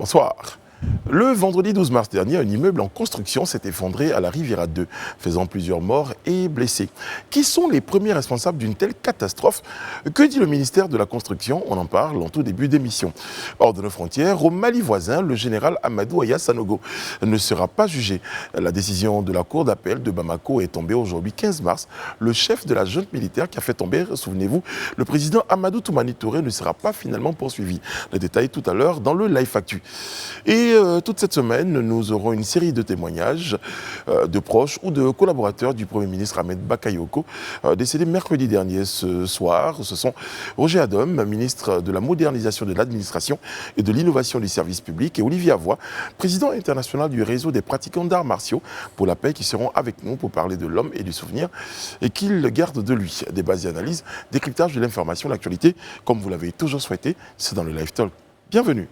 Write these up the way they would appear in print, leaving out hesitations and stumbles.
Bonsoir. Le vendredi 12 mars dernier, un immeuble en construction s'est effondré à la Riviera 2, faisant plusieurs morts et blessés. Qui sont les premiers responsables d'une telle catastrophe? Que dit le ministère de la Construction? On en parle en tout début d'émission. Hors de nos frontières, au Mali voisin, le général Amadou Aya Sanogo ne sera pas jugé. La décision de la Cour d'appel de Bamako est tombée aujourd'hui 15 mars. Le chef de la junte militaire qui a fait tomber, souvenez-vous, le président Amadou Toumani Touré ne sera pas finalement poursuivi. Les détails tout à l'heure dans le Live Actu. Et toute cette semaine, nous aurons une série de témoignages de proches ou de collaborateurs du Premier ministre Ahmed Bakayoko, décédé mercredi dernier ce soir. Ce sont Roger Adom, ministre de la modernisation de l'administration et de l'innovation des services publics, et Olivier Avoy, président international du réseau des pratiquants d'arts martiaux pour la paix, qui seront avec nous pour parler de l'homme et du souvenir et qu'il garde de lui. Débat et analyse, décryptage de l'information, l'actualité, comme vous l'avez toujours souhaité, c'est dans le Live Talk. Bienvenue.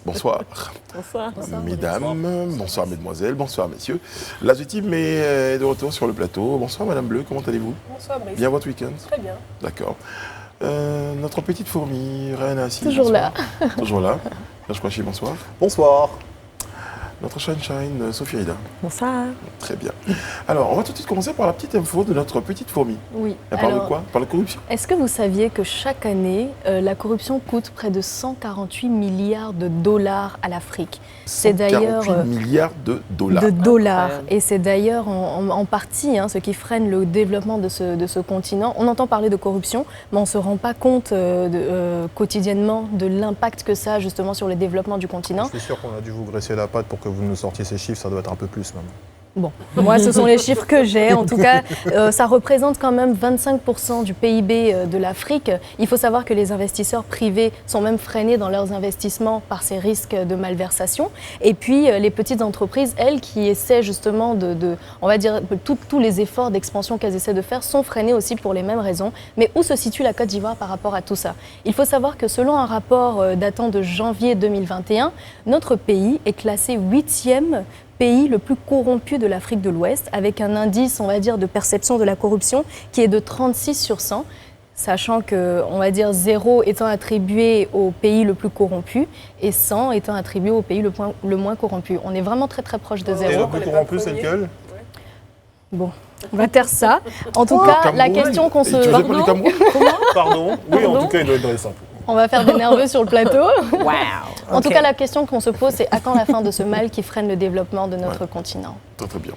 Bonsoir. Bonsoir. Mesdames, bonsoir mesdemoiselles, bonsoir messieurs. La team est de retour sur le plateau. Bonsoir Madame Bleu, comment allez-vous? Bonsoir Brice. Bien votre week-end? Très bien. D'accord. Notre petite fourmi, Ryan Assis. Toujours bonsoir. là. Toujours là. Je crois que bonsoir. Bonsoir. Notre Shine, Sophie Aïda. Bonsoir. Très bien. Alors, on va tout de suite commencer par la petite info de notre petite fourmi. Oui. Elle parle de quoi? Elle parle de corruption. Est-ce que vous saviez que chaque année, la corruption coûte près de 148 milliards de dollars à l'Afrique? C'est d'ailleurs 148 milliards de dollars. De dollars. Et c'est d'ailleurs en partie ce qui freine le développement de ce continent. On entend parler de corruption, mais on ne se rend pas compte quotidiennement de l'impact que ça a justement sur le développement du continent. Je suis sûr qu'on a dû vous graisser la patte pour que vous nous sortiez ces chiffres, ça doit être un peu plus même. Bon, moi, ce sont les chiffres que j'ai. En tout cas, ça représente quand même 25% du PIB de l'Afrique. Il faut savoir que les investisseurs privés sont même freinés dans leurs investissements par ces risques de malversation. Et puis, les petites entreprises, elles, qui essaient justement on va dire, tous les efforts d'expansion qu'elles essaient de faire sont freinés aussi pour les mêmes raisons. Mais où se situe la Côte d'Ivoire par rapport à tout ça? Il faut savoir que selon un rapport datant de janvier 2021, notre pays est classé 8e pays le plus corrompu de l'Afrique de l'Ouest, avec un indice, on va dire, de perception de la corruption qui est de 36 sur 100, sachant que, on va dire, 0 étant attribué au pays le plus corrompu et 100 étant attribué au pays le moins corrompu. On est vraiment très très proche de 0. Et le plus corrompu, c'est lequel? Bon, on va taire ça. En tout cas, la question qu'on se... Pardon? Oui, en tout cas, il doit être très simple. On va faire des nerveux sur le plateau. Wow. En tout cas, la question qu'on se pose, c'est à quand la fin de ce mal qui freine le développement de notre continent? Très très bien.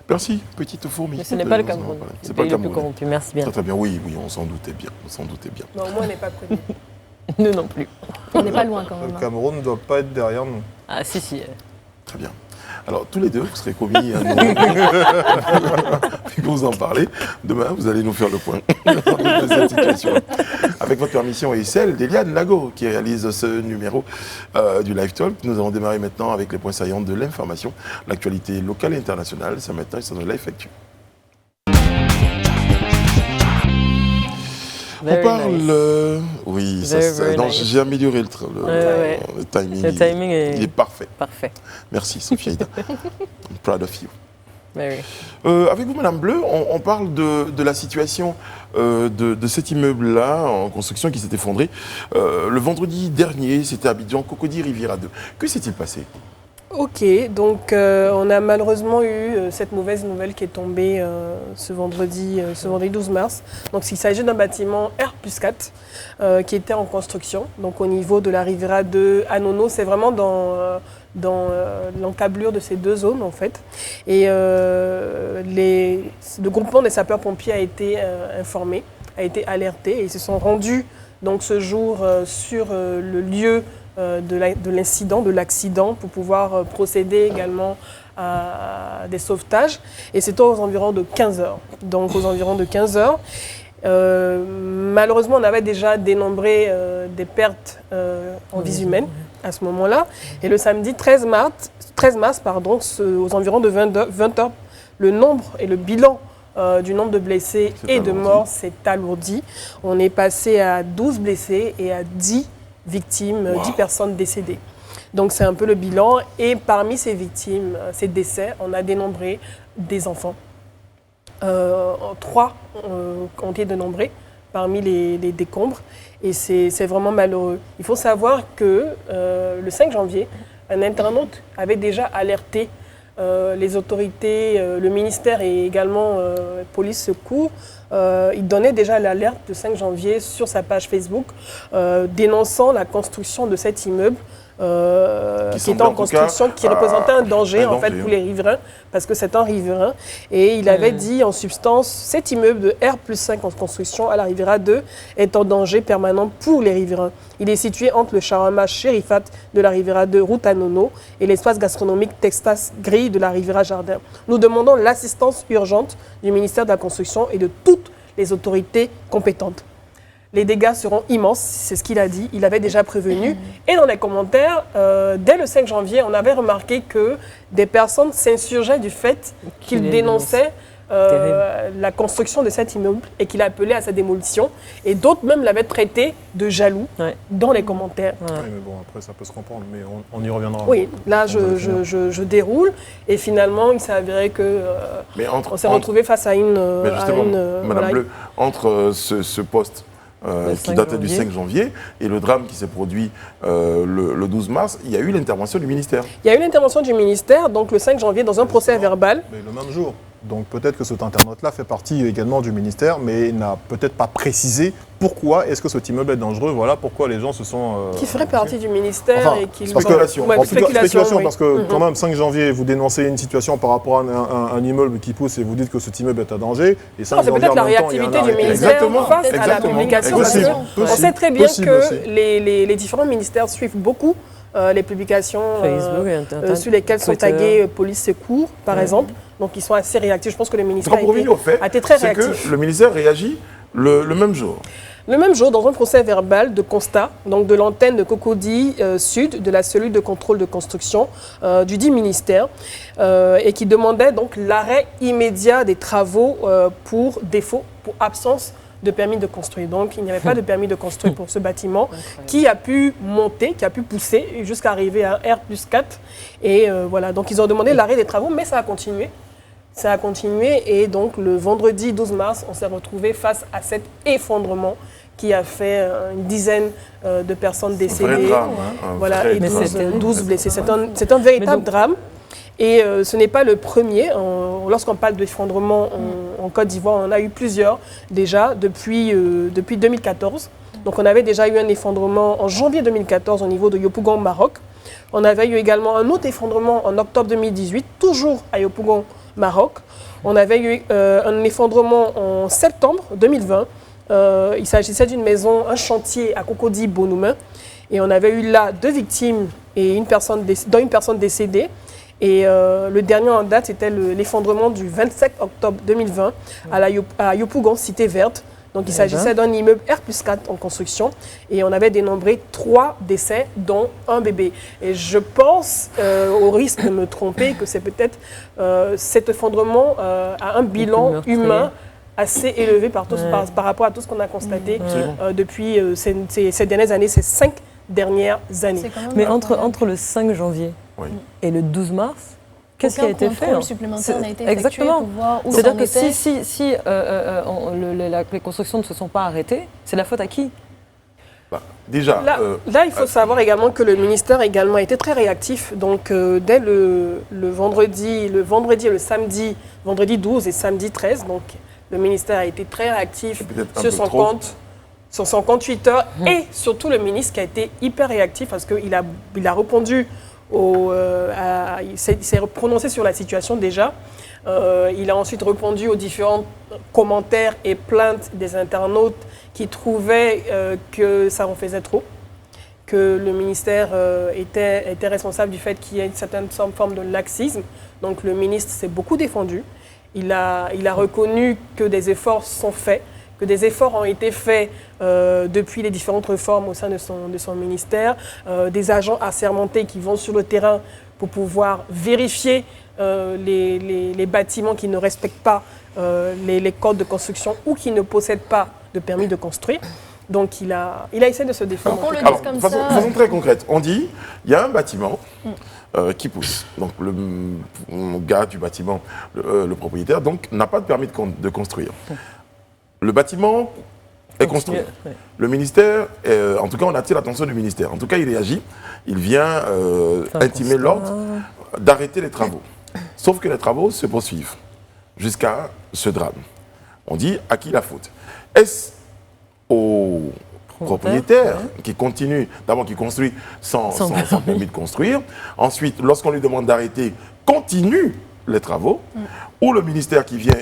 Merci, petite fourmi. Mais ce n'est pas le Cameroun. C'est pas le plus corrompu. Merci bien. Très très bien, oui, on s'en doutait bien. Non, moi, on n'est pas prévenu. Nous non plus. On n'est pas loin quand même. Le Cameroun ne doit pas être derrière nous. Ah si. Très bien. Alors, tous les deux, vous serez commis à nous vous en parler. Demain, vous allez nous faire le point de cette situation. Avec votre permission et celle d'Eliane Lago, qui réalise ce numéro du Live Talk. Nous allons démarrer maintenant avec les points saillants de l'information, l'actualité locale et internationale. C'est maintenant, c'est dans le Live Actu. On parle... Oui, j'ai amélioré le timing. Le timing il est parfait. Parfait. Merci, Sophie Aïda. I'm proud of you. Oui. Avec vous, Madame Bleu, on parle de la situation de cet immeuble-là en construction qui s'est effondré. Le vendredi dernier, c'était à Abidjan, Cocody Riviera 2. Que s'est-il passé? Ok, donc on a malheureusement eu cette mauvaise nouvelle qui est tombée ce vendredi 12 mars. Donc il s'agit d'un bâtiment R+4 qui était en construction, donc au niveau de la Riviera de Anono. C'est vraiment dans l'encablure de ces deux zones en fait. Et le groupement des sapeurs-pompiers a été informé, a été alerté et ils se sont rendus donc ce jour sur le lieu de l'incident, de l'accident, pour pouvoir procéder également à des sauvetages. Et c'était aux environs de 15 heures. Donc aux environs de 15 heures. Malheureusement, on avait déjà dénombré des pertes en vies humaines à ce moment-là. Et le samedi 13 mars, aux environs de 20 heures, le nombre et le bilan du nombre de blessés C'est et de alourdi. morts s'est alourdi. On est passé à 12 blessés et à 10 victimes, Wow. 10 personnes décédées. Donc c'est un peu le bilan. Et parmi ces victimes, ces décès, on a dénombré des enfants. 3 ont été dénombrés parmi les décombres. Et c'est vraiment malheureux. Il faut savoir que le 5 janvier, un internaute avait déjà alerté les autorités, le ministère et également police secours. Il donnait déjà l'alerte le 5 janvier sur sa page Facebook, dénonçant la construction de cet immeuble qui semblait était en en tout cas, construction, qui représentait un danger en fait danger, pour les riverains, parce que c'est un riverain. Et il avait dit en substance, cet immeuble de R+5 en construction à la Riviera 2 est en danger permanent pour les riverains. Il est situé entre le Charama Chérifat de la Riviera 2, route à Nono, et l'espace gastronomique Textas Grille de la Riviera Jardin. Nous demandons l'assistance urgente du ministère de la Construction et de toutes les autorités compétentes. Les dégâts seront immenses, c'est ce qu'il a dit, il avait déjà prévenu. Et dans les commentaires, dès le 5 janvier, on avait remarqué que des personnes s'insurgeaient du fait qu'il dénonçait la construction de cet immeuble et qu'il appelait à sa démolition. Et d'autres même l'avaient traité de jaloux dans les commentaires. Oui, mais bon, après, ça peut se comprendre, mais on y reviendra. Oui, là, On va le finir. je déroule. Et finalement, il s'est avéré que on s'est retrouvé face à une... Mais justement, Madame voilà, Bleu, entre ce poste qui 5 datait du janvier. 5 janvier et le drame qui s'est produit le 12 mars, il y a eu l'intervention du ministère. il y a eu l'intervention du ministère, donc le 5 janvier, dans un procès verbal. Mais le même jour. Donc peut-être que cet internaute-là fait partie également du ministère, mais n'a peut-être pas précisé pourquoi est-ce que cet immeuble est dangereux. Voilà pourquoi les gens se sont... Qui ferait partie du ministère Enfin, et qui... spéculation. Ouais, En spéculation, parce que Mhm. quand même, 5 janvier, vous dénoncez une situation par rapport à un immeuble qui pousse et vous dites que cet immeuble est à danger. Et 5 Non, c'est janvier, peut-être en la même temps, il y a un réactivité du arrêté. ministère Exactement, face à la exactement. publication. Possible, Parce que on possible, sait très bien possible que aussi. les différents ministères suivent beaucoup les publications Facebook et Internet, sur lesquelles sont Twitter. tagués police secours, par exemple. Donc ils sont assez réactifs. Je pense que le Ce ministère qu'on provient au fait, a été très c'est réactif. que le ministère réagit le même jour. Le même jour, dans un procès verbal de constat, donc de l'antenne de Cocody Sud, de la cellule de contrôle de construction du dit ministère, et qui demandait donc l'arrêt immédiat des travaux pour défaut, pour absence de permis de construire. Donc il n'y avait pas de permis de construire pour ce bâtiment qui a pu monter, qui a pu pousser jusqu'à arriver à R+4. Et voilà, donc ils ont demandé l'arrêt des travaux, mais ça a continué. Ça a continué et donc le vendredi 12 mars, on s'est retrouvé face à cet effondrement qui a fait une dizaine de personnes Un vrai décédées. drame. Un Voilà, vrai et Mais drame. c'est terrible. 12 blessés. C'est un véritable donc- drame. Et ce n'est pas le premier. Lorsqu'on parle d'effondrement en Côte d'Ivoire, on en a eu plusieurs déjà depuis 2014. Donc on avait déjà eu un effondrement en janvier 2014 au niveau de Yopougon, Maroc. On avait eu également un autre effondrement en octobre 2018, toujours à Yopougon, Maroc. On avait eu un effondrement en septembre 2020. Il s'agissait d'une maison, un chantier à Cocody, Bonoumin. Et on avait eu là 2 victimes et dont une personne décédée. Et le dernier en date, c'était l'effondrement du 27 octobre 2020 à Yopougon, Cité Verte. Donc il s'agissait d'un immeuble R+4 en construction. Et on avait dénombré 3 décès, dont un bébé. Et je pense, au risque de me tromper, que c'est peut-être cet effondrement à un bilan meurtrier. humain assez élevé par rapport à tout ce qu'on a constaté depuis ces dernières années, ces 5 dernières années. C'est quand même Mais incroyable. entre le 5 janvier Oui. et le 12 mars, qu'est-ce qui a Aucun été fait contrôle supplémentaire n'a été effectué Exactement. pour voir où C'est-à-dire c'en que était. si les constructions ne se sont pas arrêtées, c'est la faute à qui? Bah, déjà, Là, il faut savoir également que le ministère également a été très réactif. Donc, dès le vendredi et le samedi, vendredi 12 et samedi 13, donc, le ministère a été très réactif peut-être un sur peu son trop. compte. Sur son compte Twitter et surtout le ministre qui a été hyper réactif parce qu'il a répondu il s'est prononcé sur la situation déjà. Il a ensuite répondu aux différents commentaires et plaintes des internautes qui trouvaient que ça en faisait trop, que le ministère était responsable du fait qu'il y ait une certaine forme de laxisme. Donc le ministre s'est beaucoup défendu. Il a reconnu que des efforts sont faits, que des efforts ont été faits depuis les différentes réformes au sein de son ministère, des agents assermentés qui vont sur le terrain pour pouvoir vérifier les bâtiments qui ne respectent pas les codes de construction ou qui ne possèdent pas de permis de construire. Donc il a essayé de se défendre. On le en tout cas. dise comme façon, ça. façon très concrète, on dit, il y a un bâtiment qui pousse. Donc le gars du bâtiment, le propriétaire, donc n'a pas de permis de construire. Le bâtiment est construit. Ouais. Le ministère, en tout cas on attire l'attention du ministère. En tout cas il réagit, il vient intimer l'ordre d'arrêter les travaux. Sauf que les travaux se poursuivent jusqu'à ce drame. On dit à qui la faute? Est-ce au propriétaire qui continue, d'abord qui construit sans permis de construire, ensuite lorsqu'on lui demande d'arrêter, continue les travaux, ou le ministère qui vient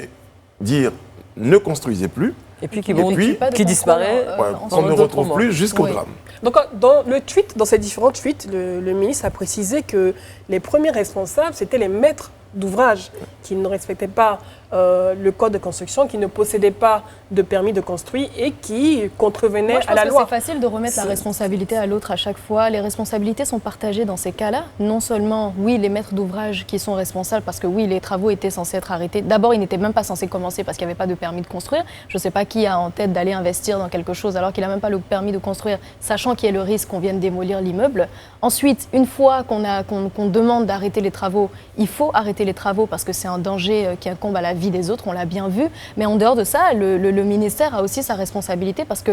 dire ne construisez plus, Et puis qui, Et puis, Pas de qui contrôle, disparaît. en qu'on ne d'autres retrouve mois. plus jusqu'au Oui. drame. Donc dans ces différents tweets, le ministre a précisé que les premiers responsables, c'était les maîtres d'ouvrage qui ne respectaient pas le code de construction, qui ne possédaient pas de permis de construire et qui contrevenaient Moi, je à pense la que loi. c'est facile de remettre la responsabilité à l'autre à chaque fois. Les responsabilités sont partagées dans ces cas-là. Non seulement, oui, les maîtres d'ouvrage qui sont responsables parce que, oui, les travaux étaient censés être arrêtés. D'abord, ils n'étaient même pas censés commencer parce qu'il n'y avait pas de permis de construire. Je ne sais pas qui a en tête d'aller investir dans quelque chose alors qu'il n'a même pas le permis de construire, sachant qu'il y a le risque qu'on vienne démolir l'immeuble. Ensuite, une fois qu'on demande d'arrêter les travaux, il faut arrêter les travaux parce que c'est un danger qui incombe à la vie des autres, on l'a bien vu. Mais en dehors de ça, le ministère a aussi sa responsabilité parce que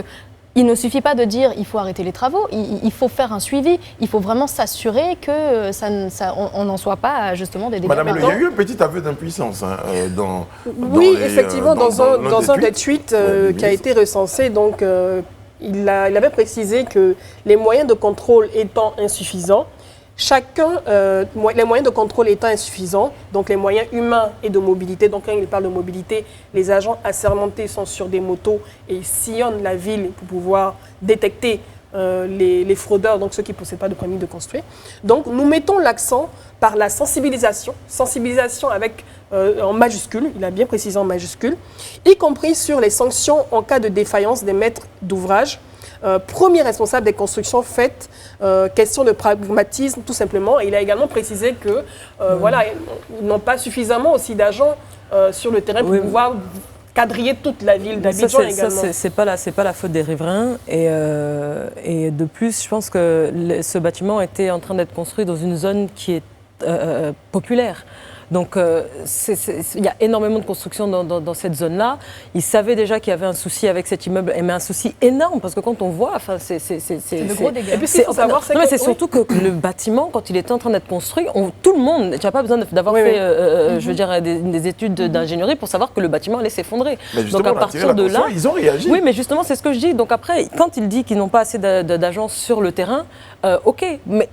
il ne suffit pas de dire il faut arrêter les travaux, il faut faire un suivi, il faut vraiment s'assurer que on n'en soit pas à justement des dégâts. Madame, il y a eu un petit aveu d'impuissance dans Oui, les, effectivement, dans un des tweets du qui a ministre. été recensé, donc, il avait précisé que les moyens de contrôle étant insuffisants, les moyens de contrôle étant insuffisants, donc les moyens humains et de mobilité, donc quand il parle de mobilité, les agents assermentés sont sur des motos et ils sillonnent la ville pour pouvoir détecter les fraudeurs, donc ceux qui ne possèdent pas de permis de construire. Donc nous mettons l'accent par la sensibilisation avec en majuscule, il a bien précisé en majuscule, y compris sur les sanctions en cas de défaillance des maîtres d'ouvrage. Premier responsable des constructions faites, question de pragmatisme tout simplement. Et il a également précisé que voilà, ils n'ont pas suffisamment aussi d'agents sur le terrain pour pouvoir quadriller toute la ville d'Abidjan également. Ça, c'est pas la faute des riverains. Et de plus, je pense que ce bâtiment était en train d'être construit dans une zone qui est populaire. Donc, il y a énormément de construction dans cette zone-là. Ils savaient déjà qu'il y avait un souci avec cet immeuble, mais un souci énorme, parce que quand on voit, enfin, c'est de gros dégâts. Et puis, ce qu'il faut savoir, c'est non, mais que- c'est surtout que le bâtiment, quand il était en train d'être construit, tout le monde, tu n'as pas besoin d'avoir Oui, fait, oui. je veux dire, des études d'ingénierie pour savoir que le bâtiment allait s'effondrer. Mais justement, Donc, à on a attiré partir de là, l'attention, ils ont réagi. oui, mais justement, c'est ce que je dis. Donc après, quand il dit qu'ils n'ont pas assez d'agents sur le terrain, ok, mais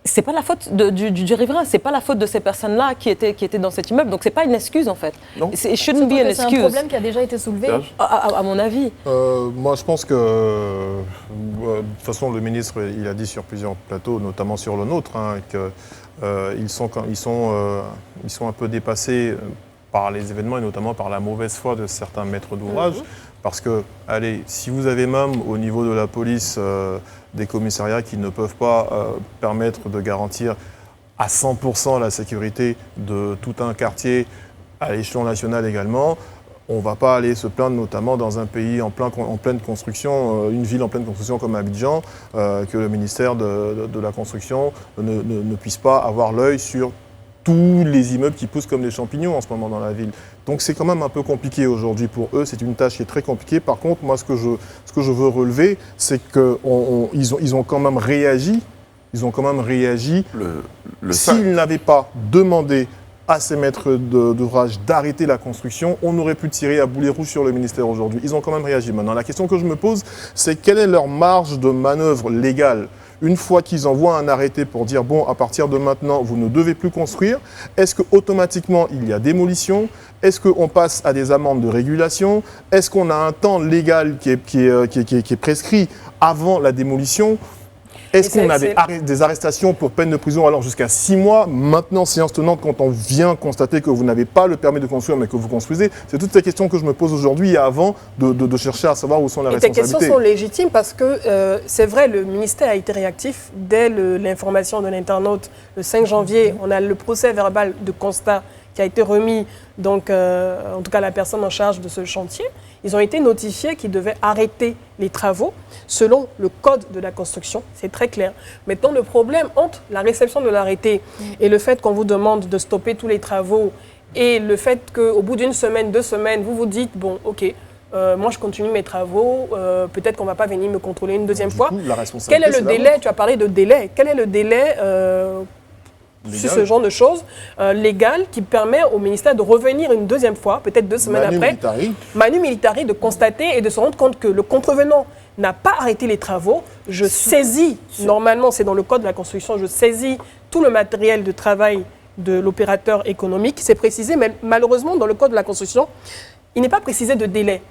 c'est pas la faute du riverain, c'est pas la faute de ces personnes-là qui étaient dans cet immeuble. Donc c'est pas une excuse en fait. Non. It shouldn't Surtout be an que c'est un excuse. problème qui a déjà été soulevé. Serge À mon avis. Moi, je pense que, de toute façon, le ministre, il a dit sur plusieurs plateaux, notamment sur le nôtre, qu'ils sont un peu dépassés par les événements et notamment par la mauvaise foi de certains maîtres d'ouvrage. Parce que, allez, si vous avez même au niveau de la police des commissariats qui ne peuvent pas permettre de garantir à 100% la sécurité de tout un quartier, à l'échelon national également, on ne va pas aller se plaindre, notamment dans un pays en pleine construction, une ville en pleine construction comme Abidjan, que le ministère de la Construction ne puisse pas avoir l'œil sur tous les immeubles qui poussent comme des champignons en ce moment dans la ville. Donc c'est quand même un peu compliqué aujourd'hui pour eux, c'est une tâche qui est très compliquée. Par contre, moi ce que je veux relever, c'est qu'ils ont quand même réagi. Ils ont quand même réagi. Le 5. S'ils n'avaient pas demandé à ces maîtres d'ouvrage d'arrêter la construction, on aurait pu tirer à boulet rouge sur le ministère aujourd'hui. Ils ont quand même réagi. Maintenant, la question que je me pose, c'est quelle est leur marge de manœuvre légale ? Une fois qu'ils envoient un arrêté pour dire, bon, à partir de maintenant, vous ne devez plus construire, est-ce qu'automatiquement, il y a démolition ? Est-ce qu'on passe à des amendes de régulation ? Est-ce qu'on a un temps légal qui est prescrit avant la démolition ? Est-ce Et qu'on a c'est- des arrestations pour peine de prison alors jusqu'à 6 mois? Maintenant, séance tenante, quand on vient constater que vous n'avez pas le permis de construire, mais que vous construisez, c'est toutes ces questions que je me pose aujourd'hui et avant de chercher à savoir où sont les Et tes questions responsabilités. sont légitimes parce que c'est vrai, le ministère a été réactif. Dès l'information de l'internaute, le 5 janvier, on a le procès verbal de constat qui a été remis, donc en tout cas la personne en charge de ce chantier. Ils ont été notifiés qu'ils devaient arrêter les travaux selon le code de la construction. C'est très clair. Maintenant, le problème entre la réception de l'arrêté et le fait qu'on vous demande de stopper tous les travaux et le fait qu'au bout d'une semaine, 2 semaines, vous vous dites, bon, ok, moi je continue mes travaux, peut-être qu'on ne va pas venir me contrôler une deuxième fois. Du coup, la Quel responsabilité, est le c'est la délai? vôtre. Tu as parlé de délai. Quel est le délai sur ce genre de choses légal qui permet au ministère de revenir une deuxième fois, peut-être 2 semaines Manu après, Militari. Manu Militari, de constater et de se rendre compte que le contrevenant n'a pas arrêté les travaux. Je saisis, normalement c'est dans le code de la construction, je saisis tout le matériel de travail de l'opérateur économique. C'est précisé, mais malheureusement dans le code de la construction, il n'est pas précisé de délai.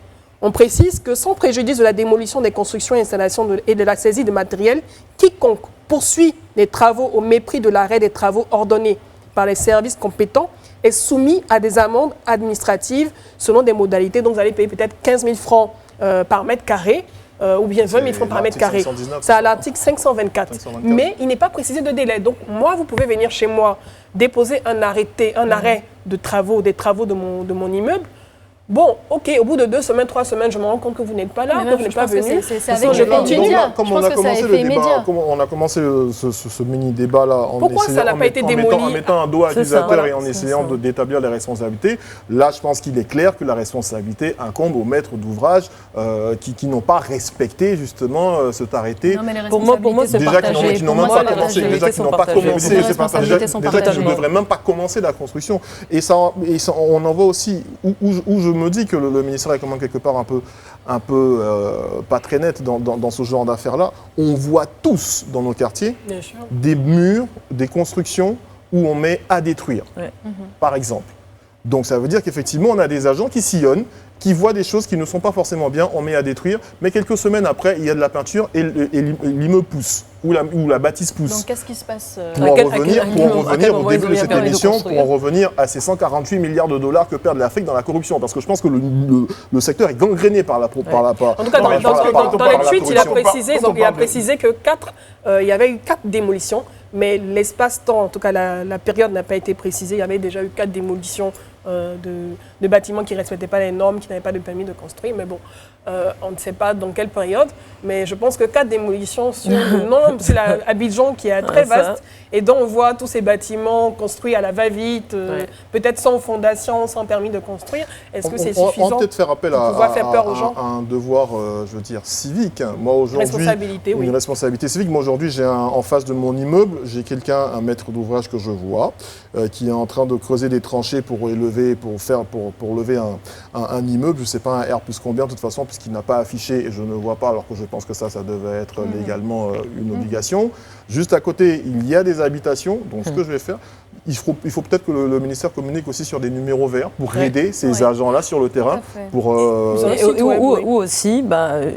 On précise que sans préjudice de la démolition des constructions et installations et de la saisie de matériel, quiconque poursuit les travaux au mépris de l'arrêt des travaux ordonnés par les services compétents est soumis à des amendes administratives selon des modalités. Donc vous allez payer peut-être 15 000 francs par mètre carré ou bien 20 000 francs par mètre carré. l'article 519, C'est à l'article 524. 524. Mais il n'est pas précisé de délai. Donc moi, vous pouvez venir chez moi déposer un arrêt de travaux, des travaux de mon immeuble. Bon, ok, au bout de 2 semaines, 3 semaines, je me rends compte que vous n'êtes pas là, Mais que même, vous n'êtes je pas pense que venu. c'est Sinon, avec je les continue. médias. Donc là, comme Je on pense a que ça a commencé effet le débat, immédiat. comme on a commencé ce mini-débat là en Pourquoi ça n'a pas été démoli en mettant un doigt C'est ça, accusateur voilà, et en c'est essayant ça. d'établir les responsabilités, là je pense qu'il est clair que la responsabilité incombe aux maîtres d'ouvrage qui n'ont pas respecté justement cet arrêté. Non, mais les Pour moi, c'est responsabilités Déjà sont qui n'ont partagées. même Pour pas moi, commencé, c'est déjà partagé. qui n'ont pas commencé, Les responsabilités sont déjà qui ne partagées. devraient même pas commencer la construction. Et ça, on en voit aussi où je me dis que le ministère est quand même quelque part un peu pas très net dans ce genre d'affaires-là. On voit tous dans nos quartiers Bien sûr. des murs, des constructions où on met à détruire, Ouais. par exemple. Donc ça veut dire qu'effectivement, on a des agents qui sillonnent, qui voient des choses qui ne sont pas forcément bien, on met à détruire, mais quelques semaines après, il y a de la peinture et l'immeuble pousse, ou la bâtisse pousse. Donc qu'est-ce qui se passe Pour À en quel- à revenir, quel- pour en à quel revenir au moment ils début ont de eu un cette permis de émission, pour construire en revenir à ces 148 milliards de dollars que perd l'Afrique dans la corruption. Parce que je pense que le secteur est gangréné par la En tout cas, dans par les la tweets, il a corruption. précisé, il a précisé que il y avait eu 4 démolitions, mais l'espace-temps, en tout cas la période n'a pas été précisée. Il y avait déjà eu 4 démolitions de bâtiments qui ne respectaient pas les normes, qui n'avaient pas de permis de construire. Mais bon, on ne sait pas dans quelle période. Mais je pense que 4 démolitions sur le nombre, c'est Abidjan qui est très Ouais, ça. vaste et dont on voit tous ces bâtiments construits à la va-vite, Ouais. peut-être sans fondation, sans permis de construire. Est-ce que c'est On suffisant va peut-être faire appel pour pouvoir faire peur aux gens? à un devoir, je veux dire, civique. Moi, aujourd'hui, Responsabilité, oui. une responsabilité civique. Moi, aujourd'hui, en face de mon immeuble, j'ai quelqu'un, un maître d'ouvrage que je vois, qui est en train de creuser des tranchées pour lever un immeuble. Je ne sais pas un R plus combien, de toute façon, puisqu'il n'a pas affiché et je ne vois pas, alors que je pense que ça devait être légalement une obligation. Juste à côté, il y a des habitations. Donc, ce que je vais faire, il faut peut-être que le ministère communique aussi sur des numéros verts pour aider ces Ouais. agents-là sur le terrain. Tout à fait. Pour, Vous en Et- site web, oui. ou aussi,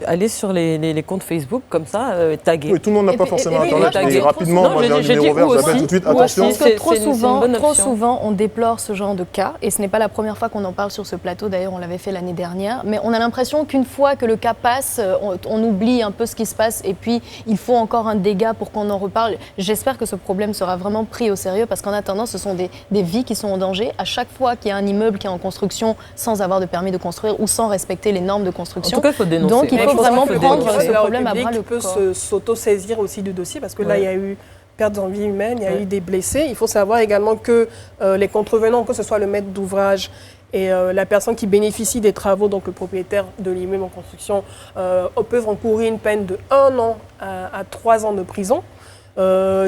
aller sur les comptes Facebook, comme ça, taguer. oui, tout le monde n'a Et pas puis- forcément et puis, Internet, moi, je mais pense rapidement, que- moi Non, j'ai un j'ai dit numéro vert, ou j'appelle aussi. tout de suite, Ou attention. aussi. Parce que C'est une bonne trop option. souvent, on déplore ce genre de cas, et ce n'est pas la première fois qu'on en parle sur ce plateau, d'ailleurs on l'avait fait l'année dernière, mais on a l'impression qu'une fois que le cas passe, on oublie un peu ce qui se passe, et puis il faut encore un dégât pour qu'on en reparle. J'espère que ce problème sera vraiment pris au sérieux, parce qu'en attendant, ce sont des vies qui sont en danger. À chaque fois qu'il y a un immeuble qui est en construction sans avoir de permis de construire ou sans respecter les normes de En construction, tout cas, il faut dénoncer. Donc, il Mais faut je pense vraiment que le prendre procureur ce de la problème à République bras le peut corps. s'auto-saisir aussi du dossier parce que là, Ouais. il y a eu perte en vie humaine, il y a Ouais. eu des blessés. Il faut savoir également que les contrevenants, que ce soit le maître d'ouvrage et la personne qui bénéficie des travaux, donc le propriétaire de l'immeuble en construction, peuvent encourir une peine de 1 an à 3 ans de prison.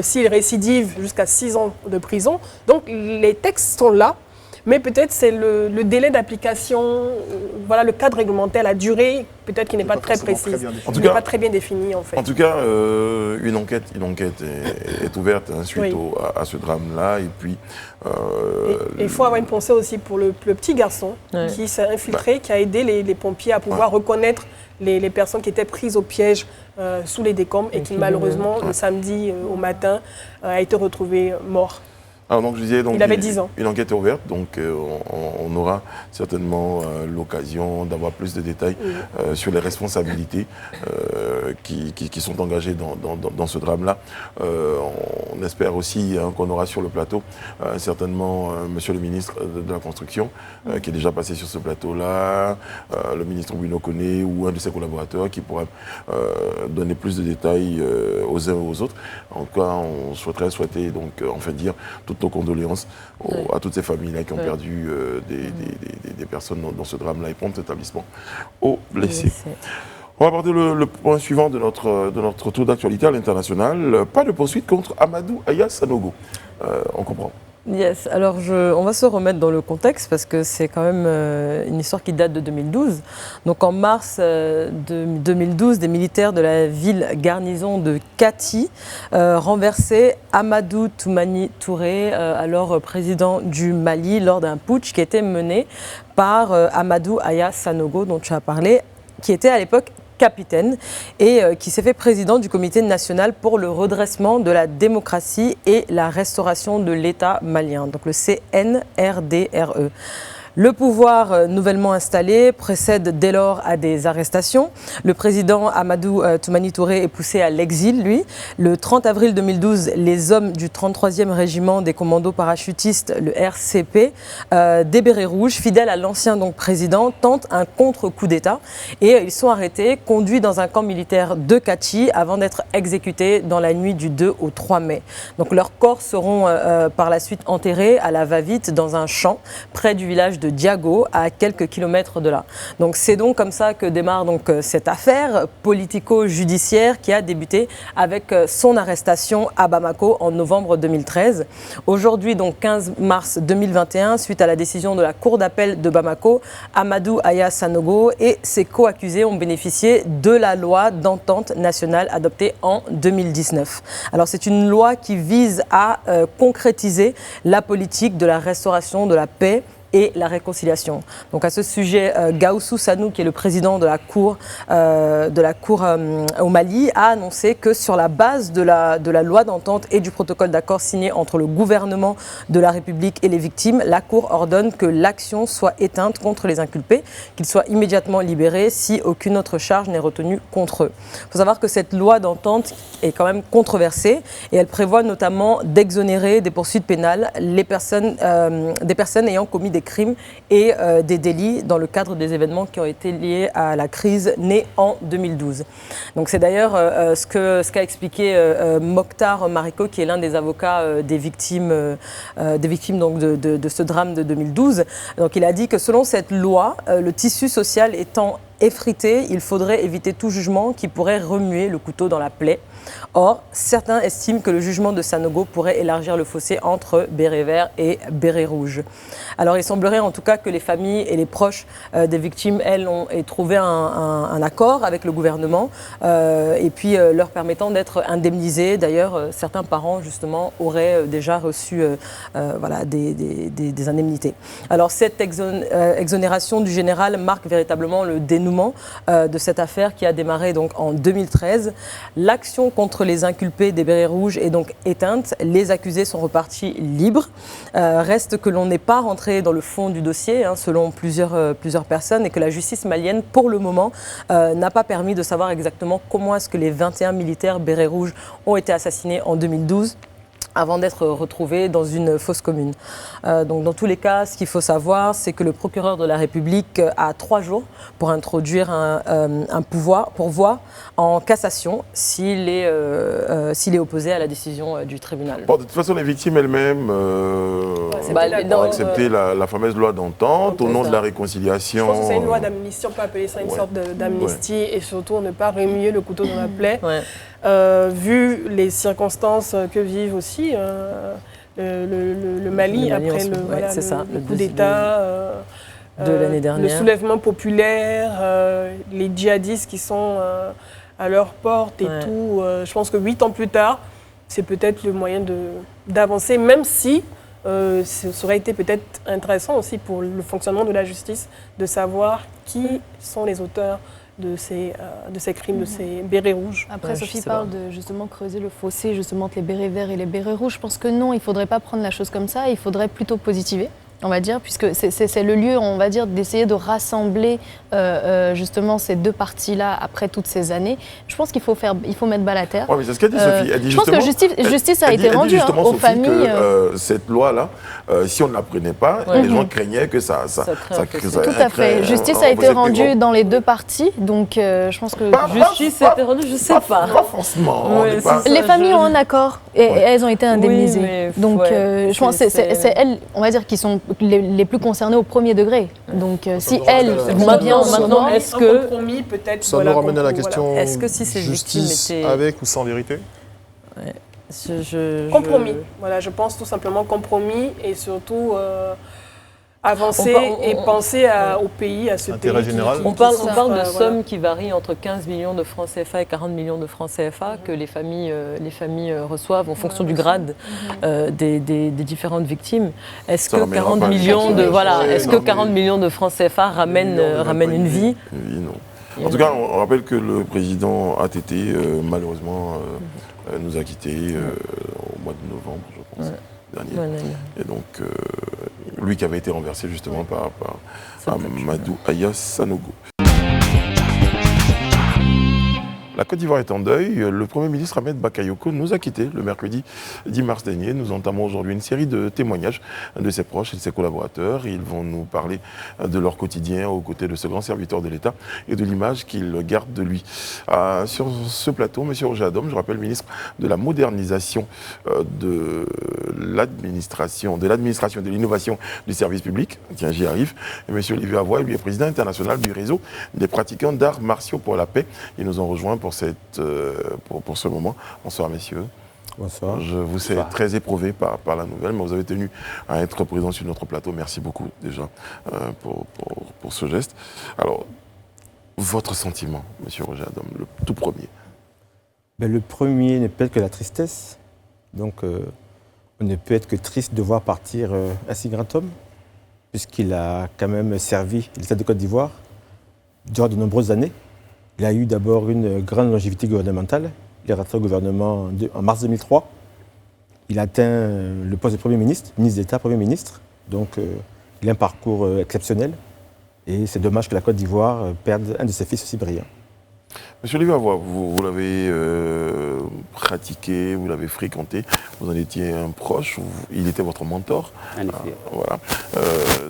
S'ils récidivent, jusqu'à 6 ans de prison. Donc les textes sont là. Mais peut-être c'est le délai d'application, voilà, le cadre réglementaire, la durée, peut-être qui n'est pas très précise. En tout n'est cas, pas très bien défini en fait. En tout cas, une enquête est ouverte suite à ce drame-là. Et puis, il faut avoir une pensée aussi pour le petit garçon qui s'est infiltré, qui a aidé les pompiers à pouvoir reconnaître les personnes qui étaient prises au piège sous les décombres et qui malheureusement, le samedi au matin, a été retrouvé mort. Alors donc, je disais, donc, il avait 10 ans. Une enquête est ouverte, donc on aura certainement l'occasion d'avoir plus de détails sur les responsabilités qui sont engagées dans ce drame-là. On espère aussi qu'on aura sur le plateau certainement Monsieur le ministre de la Construction qui est déjà passé sur ce plateau-là, le ministre Bruno Koné ou un de ses collaborateurs qui pourra donner plus de détails aux uns et aux autres. En tout cas, on souhaiterait donc enfin dire toutes nos condoléances à toutes ces familles-là qui ont perdu des personnes dans ce drame-là et prompt établissement aux blessés. On va aborder le point suivant de notre tour d'actualité à l'international. Pas de poursuite contre Amadou Aya Sanogo. On comprend. Yes, alors on va se remettre dans le contexte parce que c'est quand même une histoire qui date de 2012. Donc en mars 2012, des militaires de la ville garnison de Kati renversaient Amadou Toumani Touré, alors président du Mali, lors d'un putsch qui était mené par Amadou Aya Sanogo, dont tu as parlé, qui était à l'époque capitaine et qui s'est fait président du Comité national pour le redressement de la démocratie et la restauration de l'État malien, donc le CNRDRE. Le pouvoir nouvellement installé précède dès lors à des arrestations. Le président Amadou Toumani Touré est poussé à l'exil, lui. Le 30 avril 2012, les hommes du 33e régiment des commandos parachutistes, le RCP, des Bérets Rouges, fidèles à l'ancien président, tentent un contre-coup d'État. Et ils sont arrêtés, conduits dans un camp militaire de Kati avant d'être exécutés dans la nuit du 2 au 3 mai. Donc leurs corps seront par la suite enterrés à la va-vite dans un champ près du village de Diago, à quelques kilomètres de là. Donc c'est donc comme ça que démarre cette affaire politico-judiciaire qui a débuté avec son arrestation à Bamako en novembre 2013. Aujourd'hui, donc 15 mars 2021, suite à la décision de la Cour d'appel de Bamako, Amadou Aya Sanogo et ses co-accusés ont bénéficié de la loi d'entente nationale adoptée en 2019. Alors c'est une loi qui vise à concrétiser la politique de la restauration de la paix et la réconciliation. Donc à ce sujet, Gaoussou Sanou, qui est le président de la Cour au Mali, a annoncé que sur la base de la loi d'entente et du protocole d'accord signé entre le gouvernement de la République et les victimes, la Cour ordonne que l'action soit éteinte contre les inculpés, qu'ils soient immédiatement libérés si aucune autre charge n'est retenue contre eux. Il faut savoir que cette loi d'entente est quand même controversée et elle prévoit notamment d'exonérer des poursuites pénales des personnes ayant commis des crimes et des délits dans le cadre des événements qui ont été liés à la crise née en 2012. Donc c'est d'ailleurs ce qu'a expliqué Mokhtar Mariko, qui est l'un des avocats des victimes donc de ce drame de 2012. Donc il a dit que selon cette loi, le tissu social étant effrité, il faudrait éviter tout jugement qui pourrait remuer le couteau dans la plaie. Or, certains estiment que le jugement de Sanogo pourrait élargir le fossé entre Bérets verts et Bérets rouges. Alors, il semblerait en tout cas que les familles et les proches des victimes, elles, aient trouvé un accord avec le gouvernement et puis leur permettant d'être indemnisées. D'ailleurs, certains parents, justement, auraient déjà reçu des indemnités. Alors, cette exonération du général marque véritablement le dénouement de cette affaire qui a démarré donc en 2013. L'action contre les inculpés des Bérets rouges est donc éteinte. Les accusés sont repartis libres. Reste que l'on n'est pas rentré dans le fond du dossier, selon plusieurs personnes, et que la justice malienne, pour le moment, n'a pas permis de savoir exactement comment est-ce que les 21 militaires Bérets rouges ont été assassinés en 2012. Avant d'être retrouvés dans une fosse commune. Donc dans tous les cas, ce qu'il faut savoir, c'est que le procureur de la République a 3 jours pour introduire un pourvoi en cassation s'il est opposé à la décision du tribunal. Bon, de toute façon, les victimes elles-mêmes ont accepté la fameuse loi d'entente au nom de la réconciliation. Je pense que c'est une loi d'amnistie, on peut appeler ça une sorte d'amnistie, et surtout ne pas remuer le couteau dans la plaie. Ouais. Vu les circonstances que vivent aussi le Mali, Le Mali, après le, ouais, voilà, c'est ça, le le coup d'État de l'année dernière. le soulèvement populaire, les djihadistes qui sont à leur porte et Ouais. tout. Je pense que 8 ans plus tard, c'est peut-être le moyen d'avancer, même si ça aurait été peut-être intéressant aussi pour le fonctionnement de la justice de savoir qui sont les auteurs de ces crimes, de ces bérets rouges. Après, Ouais, je Sophie sais parle pas. de justement creuser le fossé justement entre les bérets verts et les bérets rouges. Je pense que non, il ne faudrait pas prendre la chose comme ça. Il faudrait plutôt positiver, on va dire, puisque c'est le lieu, on va dire, d'essayer de rassembler justement ces deux parties-là après toutes ces années. Je pense qu'il faut mettre balle à terre. Ouais, mais c'est ce qu'a dit Sophie. Elle dit je pense que justement- justice a elle dit- été elle dit rendue justement, aux Sophie, familles. que cette loi-là, si on ne la prenait pas, Ouais. les gens craignaient que ça crée un fossé. ça Tout à crée fait. Justice un a été fossé rendue plus grand. dans les deux parties, donc je pense que Justice a été rendue, je sais pas. Pas forcément. on Ouais, n'est pas- c'est ça. les familles ont un accord et elles ont été indemnisées. mais donc ouais, je pense que c'est elles, on va dire, qui sont les plus concernées au premier degré. Donc si elles vont bien Maintenant, est-ce un que- compromis peut-être Ça voilà, nous ramène à la qu'on- question voilà. Est-ce que si ces victimes justice étaient- avec ou sans vérité? Compromis. Voilà, je pense tout simplement compromis et surtout avancer et penser au pays, à ce Intérêt pays. général. On parle souffre, de voilà. sommes qui varient entre 15 millions de francs CFA et 40 millions de francs CFA que les familles reçoivent en fonction du grade des différentes victimes. Est-ce Ça que ramènera 40 pas les millions de gens. voilà, Ouais, est-ce non, que mais- 40 millions de francs CFA ramènent une vie? Oui, non. En tout cas, on rappelle que le président ATT, malheureusement, nous a quittés au mois de novembre, je pense, dernier. Voilà. Et donc, lui qui avait été renversé justement par Amadou Aya Sanogo. La Côte d'Ivoire est en deuil. Le Premier ministre Ahmed Bakayoko nous a quittés le mercredi 10 mars dernier. Nous entamons aujourd'hui une série de témoignages de ses proches et de ses collaborateurs. Ils vont nous parler de leur quotidien aux côtés de ce grand serviteur de l'État et de l'image qu'ils gardent de lui. Sur ce plateau, M. Roger Adom, je rappelle, ministre de la modernisation de l'administration, de l'innovation du service public. Tiens, j'y arrive. Et M. Olivier Avoy, lui est président international du réseau des pratiquants d'arts martiaux pour la paix. Ils nous ont rejoints pour ce moment. Bonsoir, messieurs. Bonsoir. Je vous sais très éprouvé par la nouvelle, mais vous avez tenu à être présent sur notre plateau. Merci beaucoup déjà pour ce geste. Alors, votre sentiment, monsieur Roger Adom, le tout premier? Le premier ne peut être que la tristesse. Donc, on ne peut être que triste de voir partir un si grand homme, puisqu'il a quand même servi l'État de Côte d'Ivoire durant de nombreuses années. Il a eu d'abord une grande longévité gouvernementale. Il est rentré au gouvernement en mars 2003. Il a atteint le poste de Premier ministre d'État, Premier ministre. Donc, il a un parcours exceptionnel. Et c'est dommage que la Côte d'Ivoire perde un de ses fils aussi brillant. Monsieur Olivier Avoy, vous l'avez pratiqué, vous l'avez fréquenté, vous en étiez un proche, il était votre mentor. En effet. Voilà.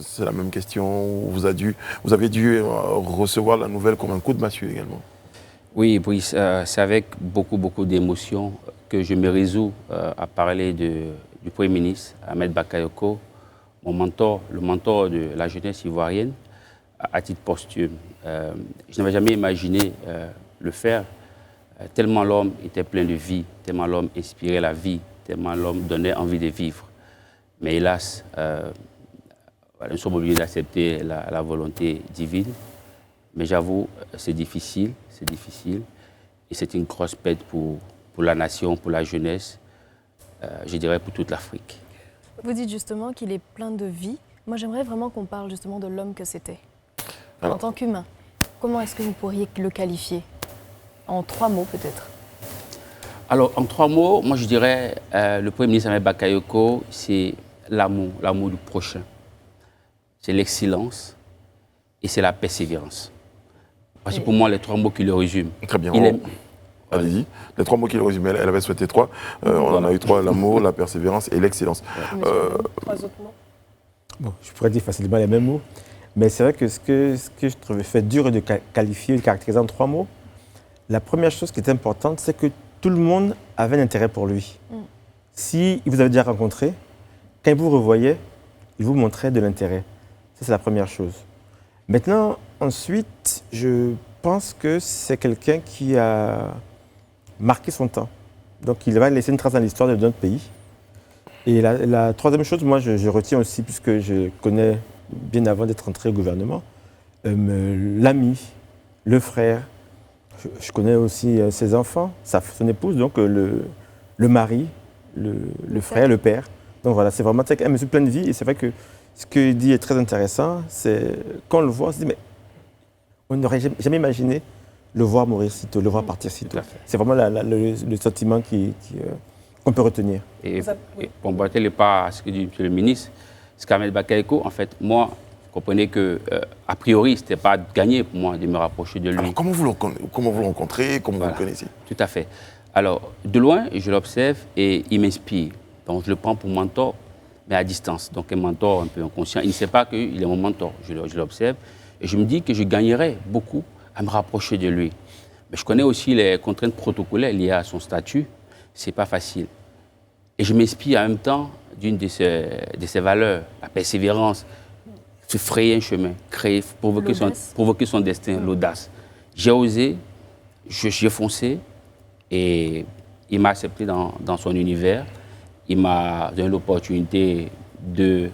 C'est la même question. Vous avez dû recevoir la nouvelle comme un coup de massue également. Oui, c'est avec beaucoup d'émotions que je me résous à parler du Premier ministre, Ahmed Bakayoko, mon mentor, le mentor de la jeunesse ivoirienne, à titre posthume. Je n'avais jamais imaginé le faire, tellement l'homme était plein de vie, tellement l'homme inspirait la vie, tellement l'homme donnait envie de vivre. Mais hélas, nous sommes obligés d'accepter la volonté divine. Mais j'avoue, c'est difficile. Et c'est une grosse perte pour la nation, pour la jeunesse, je dirais pour toute l'Afrique. Vous dites justement qu'il est plein de vie. Moi, j'aimerais vraiment qu'on parle justement de l'homme que c'était. Alors. En tant qu'humain, comment est-ce que vous pourriez le qualifier? En 3 mots peut-être. Alors, en 3 mots, moi je dirais, le Premier ministre Ahmed Bakayoko, c'est l'amour du prochain. C'est l'excellence et c'est la persévérance. Parce que pour moi, les 3 mots qui le résument. Très bien. Il aime- Allez-y. Les 3 mots qui le résument. Elle avait souhaité 3. On en a eu 3, l'amour, la persévérance et l'excellence. 3 autres mots. Bon, je pourrais dire facilement les mêmes mots. Mais c'est vrai que ce que je trouvais fait dur de qualifier, de caractériser en 3 mots, la première chose qui est importante, c'est que tout le monde avait un intérêt pour lui. Si il vous avait déjà rencontré, quand il vous revoyait, il vous montrait de l'intérêt. Ça, c'est la première chose. Maintenant, ensuite, je pense que c'est quelqu'un qui a marqué son temps. Donc, il va laisser une trace dans l'histoire de notre pays. Et la troisième chose, moi, je retiens aussi, puisque je connais bien avant d'être entré au gouvernement, l'ami, le frère. Je connais aussi ses enfants, son épouse, donc le mari, le frère, le père. Donc voilà, c'est vraiment un monsieur plein de vie. Et c'est vrai que ce qu'il dit est très intéressant. C'est quand on le voit, on se dit, mais on n'aurait jamais imaginé le voir mourir si tôt, le voir partir si tôt. C'est vraiment le sentiment qu'on peut retenir. Et pour emboîter les pas à ce que dit M. le ministre, Ahmed Bakayoko, en fait, moi, vous comprenez que, a priori, ce n'était pas gagné pour moi de me rapprocher de lui. Alors, comment vous le rencontrez, comment vous le connaissez? Tout à fait. Alors, de loin, je l'observe et il m'inspire. Donc, je le prends pour mentor, mais à distance. Donc, un mentor un peu inconscient. Il ne sait pas qu'il est mon mentor. Je l'observe et je me dis que je gagnerais beaucoup à me rapprocher de lui. Mais je connais aussi les contraintes protocolaires liées à son statut. Ce n'est pas facile. Et je m'inspire en même temps d'une de ses valeurs, la persévérance, se frayer un chemin, provoquer son destin, l'audace. J'ai osé, j'ai foncé et il m'a accepté dans son univers. Il m'a donné l'opportunité de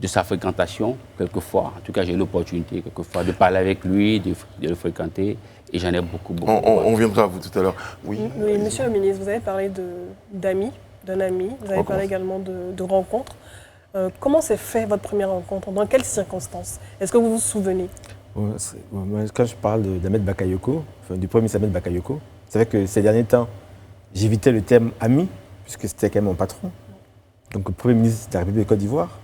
sa fréquentation, quelquefois. En tout cas, j'ai eu l'opportunité, quelquefois, de parler avec lui, de le fréquenter. Et j'en ai beaucoup. On viendra à vous tout à l'heure. Oui, monsieur le ministre, vous avez parlé d'amis, d'un ami. Vous avez parlé également de rencontres. Comment s'est fait votre première rencontre? Dans quelles circonstances? Est-ce que vous vous souvenez? Quand je parle d'Ahmed Bakayoko, du premier ministre Ahmed Bakayoko, c'est vrai que ces derniers temps, j'évitais le terme ami, puisque c'était quand même mon patron. Donc, le premier ministre de la République de Côte d'Ivoire,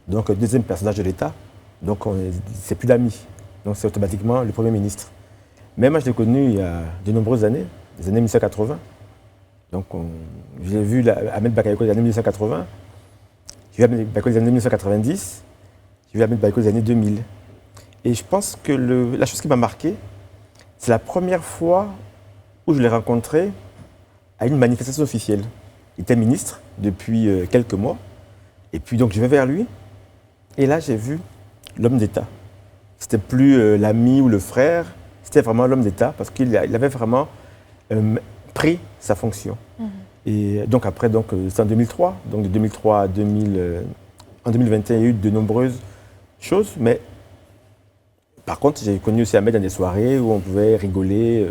donc le deuxième personnage de l'État, donc c'est plus l'ami. Donc, c'est automatiquement le premier ministre. Mais moi, je l'ai connu il y a de nombreuses années, les années 1980. Donc, j'ai vu Ahmed Bakayoko des années 1980. J'ai vu Ahmed Bakayoko des années 1990, j'ai vu Ahmed Bakayoko des années 2000. Et je pense que la chose qui m'a marqué, c'est la première fois où je l'ai rencontré à une manifestation officielle. Il était ministre depuis quelques mois. Et puis donc je vais vers lui. Et là, j'ai vu l'homme d'État. C'était plus l'ami ou le frère, c'était vraiment l'homme d'État parce qu'il avait vraiment pris sa fonction. Et donc après, c'est en 2003. Donc de 2003 à en 2021, il y a eu de nombreuses choses. Mais par contre, j'ai connu aussi Ahmed dans des soirées où on pouvait rigoler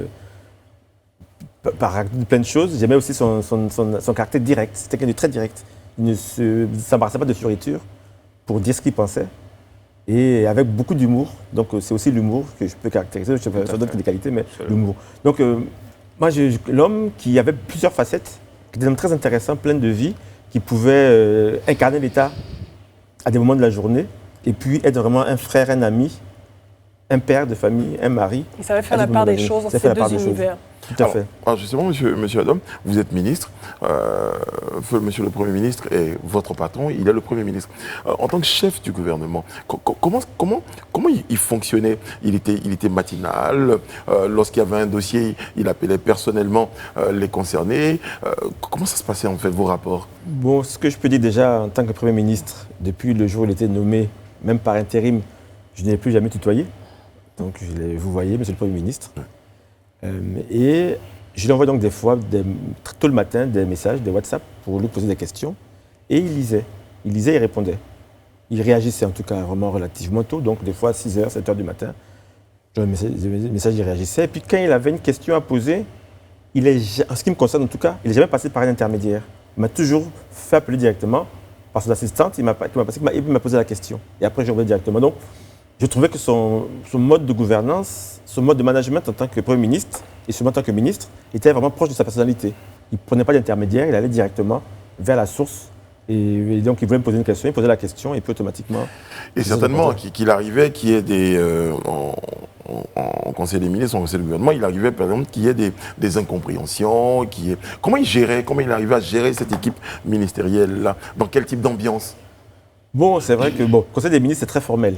par plein de choses. J'aimais aussi son caractère direct. C'était quelqu'un de très direct. Il ne s'embarrassait pas de fioritures pour dire ce qu'il pensait. Et avec beaucoup d'humour. Donc c'est aussi l'humour que je peux caractériser. Je ne sais pas d'autres des qualités, mais l'humour. Donc moi, l'homme qui avait plusieurs facettes, qui était un homme très intéressant, plein de vie, qui pouvait incarner l'État à des moments de la journée, et puis être vraiment un frère, un ami, un père de famille, un mari. Il savait faire la part des choses dans ces deux univers. Tout à fait. Alors justement, monsieur Adam, vous êtes ministre, monsieur le Premier ministre est votre patron, il est le Premier ministre. En tant que chef du gouvernement, comment il fonctionnait? Il était matinal, lorsqu'il y avait un dossier, il appelait personnellement les concernés. Comment ça se passait en fait, vos rapports? Bon, ce que je peux dire déjà en tant que Premier ministre, depuis le jour où il était nommé, même par intérim, je n'ai plus jamais tutoyé. Donc vous voyez, monsieur le Premier ministre. Et je lui envoie donc des fois, tôt le matin, des messages, des WhatsApp pour lui poser des questions. Et il lisait, il répondait. Il réagissait en tout cas vraiment relativement tôt, donc des fois à 6h, 7h du matin. J'envoie des messages, il réagissait. Et puis quand il avait une question à poser, en ce qui me concerne en tout cas, il n'est jamais passé par un intermédiaire. Il m'a toujours fait appeler directement par son assistante, il m'a posé la question. Et après, j'ai envoyé directement. Donc, je trouvais que son mode de gouvernance, son mode de management en tant que Premier ministre et en tant que ministre était vraiment proche de sa personnalité. Il ne prenait pas d'intermédiaire, il allait directement vers la source. Et donc, il voulait me poser une question, il posait la question et puis automatiquement... Et certainement qu'il arrivait qu'il y ait en Conseil des ministres, en Conseil du gouvernement, il arrivait par exemple qu'il y ait des incompréhensions, comment il arrivait à gérer cette équipe ministérielle-là? Dans quel type d'ambiance? Bon, c'est vrai que le Conseil des ministres, c'est très formel.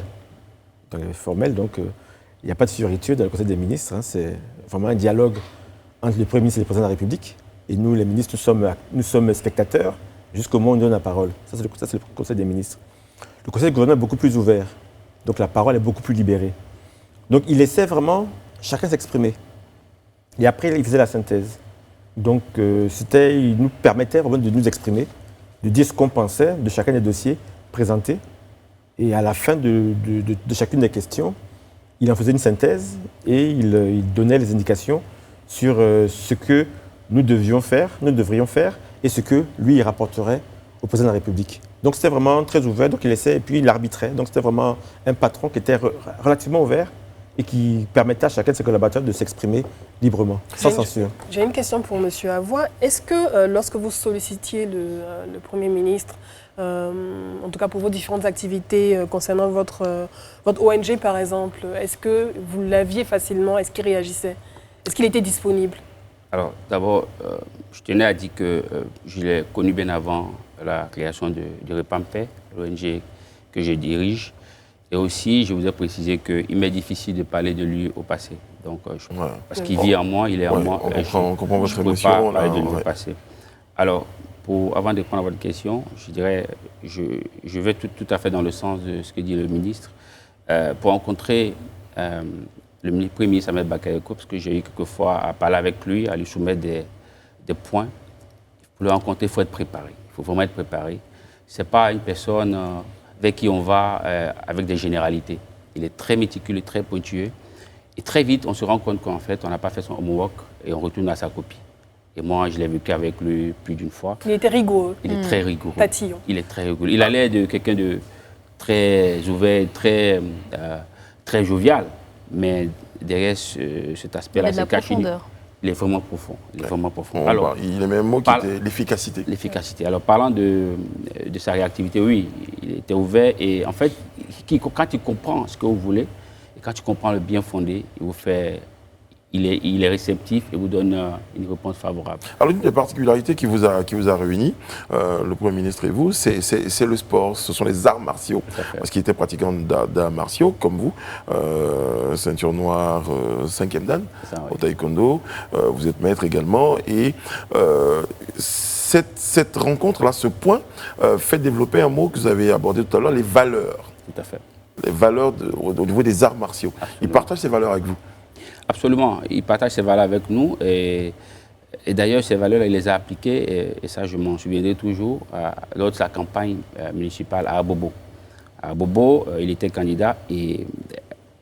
Donc il n'y a pas de fioriture dans le Conseil des ministres. C'est vraiment un dialogue entre le Premier ministre et le Président de la République. Et nous, les ministres, nous sommes spectateurs jusqu'au moment où on donne la parole. Ça, c'est le Conseil des ministres. Le Conseil du gouvernement est beaucoup plus ouvert. Donc la parole est beaucoup plus libérée. Donc il laissait vraiment chacun s'exprimer. Et après, il faisait la synthèse. Donc il nous permettait vraiment de nous exprimer de dire ce qu'on pensait de chacun des dossiers présentés. Et à la fin de chacune des questions, il en faisait une synthèse et il donnait les indications sur ce que nous devrions faire et ce que lui, il rapporterait au président de la République. Donc c'était vraiment très ouvert, donc il laissait et puis il arbitrait. Donc c'était vraiment un patron qui était relativement ouvert et qui permettait à chacun de ses collaborateurs de s'exprimer librement, sans censure. J'ai une question pour M. Avoua. Est-ce que lorsque vous sollicitiez le Premier ministre, en tout cas pour vos différentes activités concernant votre ONG par exemple, est-ce que vous l'aviez facilement? Est-ce qu'il réagissait? Est-ce qu'il était disponible? Alors d'abord, je tenais à dire que je l'ai connu bien avant la création du Repampé, l'ONG que je dirige. Et aussi, je vous ai précisé qu'il m'est difficile de parler de lui au passé. Donc, parce qu'il vit en moi, il est en moi. On comprend votre émotion. Je ne peux pas parler de lui au passé. Alors, avant de répondre à votre question, je dirais, je vais tout à fait dans le sens de ce que dit le ministre. Pour rencontrer le Premier ministre Ahmed Bakayoko, parce que j'ai eu quelquefois à parler avec lui, à lui soumettre des points. Pour le rencontrer, il faut être préparé. Il faut vraiment être préparé. Ce n'est pas une personne avec qui on va avec des généralités. Il est très méticuleux, très pointueux. Et très vite, on se rend compte qu'en fait, on n'a pas fait son homework et on retourne à sa copie. Et moi, je l'ai vécu avec lui plus d'une fois. Il était rigoureux. Il est très rigoureux. Tatillon. Il est très rigoureux. Il a l'air de quelqu'un de très ouvert, très jovial. Mais derrière cet aspect-là, c'est caché. Il est vraiment profond. Il est vraiment profond. Alors, il y a même un mot qui était l'efficacité. L'efficacité. Alors, parlant de sa réactivité, oui, il était ouvert. Et en fait, quand il comprend ce que vous voulez, et quand il comprend le bien fondé, il est réceptif et vous donne une réponse favorable. Alors, une des particularités qui vous a réunis, le Premier ministre et vous, c'est le sport, ce sont les arts martiaux. Parce qu'il était pratiquant d'arts martiaux, comme vous, ceinture noire, 5e dan, au taekwondo, vous êtes maître également, et cette rencontre-là, ce point, fait développer un mot que vous avez abordé tout à l'heure, les valeurs. Tout à fait. Les valeurs au niveau des arts martiaux. Absolument. Il partage ces valeurs avec vous? Absolument, il partage ses valeurs avec nous et d'ailleurs ces valeurs il les a appliquées et ça je m'en souviendrai toujours lors de sa campagne municipale à Abobo. À Abobo, il était candidat et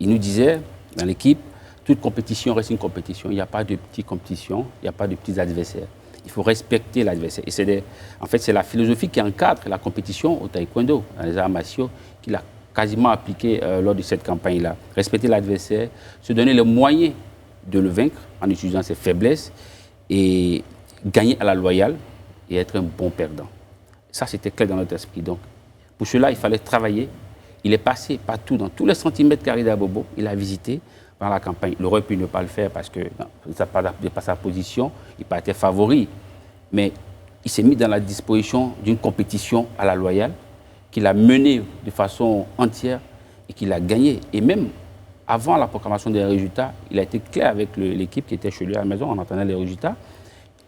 il nous disait dans l'équipe, toute compétition reste une compétition, il n'y a pas de petites compétitions, il n'y a pas de petits adversaires. Il faut respecter l'adversaire. Et en fait, c'est la philosophie qui encadre la compétition au taekwondo, dans les arts martiaux, qu'il a quasiment appliqué lors de cette campagne-là. Respecter l'adversaire, se donner les moyens de le vaincre en utilisant ses faiblesses et gagner à la loyale et être un bon perdant. Ça, c'était clair dans notre esprit. Donc, pour cela, il fallait travailler. Il est passé partout, dans tous les centimètres carrés d'Abobo. Il a visité pendant la campagne. Il aurait pu ne pas le faire parce que ça n'est pas sa position. Il n'a pas été favori. Mais il s'est mis dans la disposition d'une compétition à la loyale qu'il a mené de façon entière et qu'il a gagné. Et même avant la proclamation des résultats, il a été clair avec l'équipe qui était chez lui à la maison, on entendait les résultats.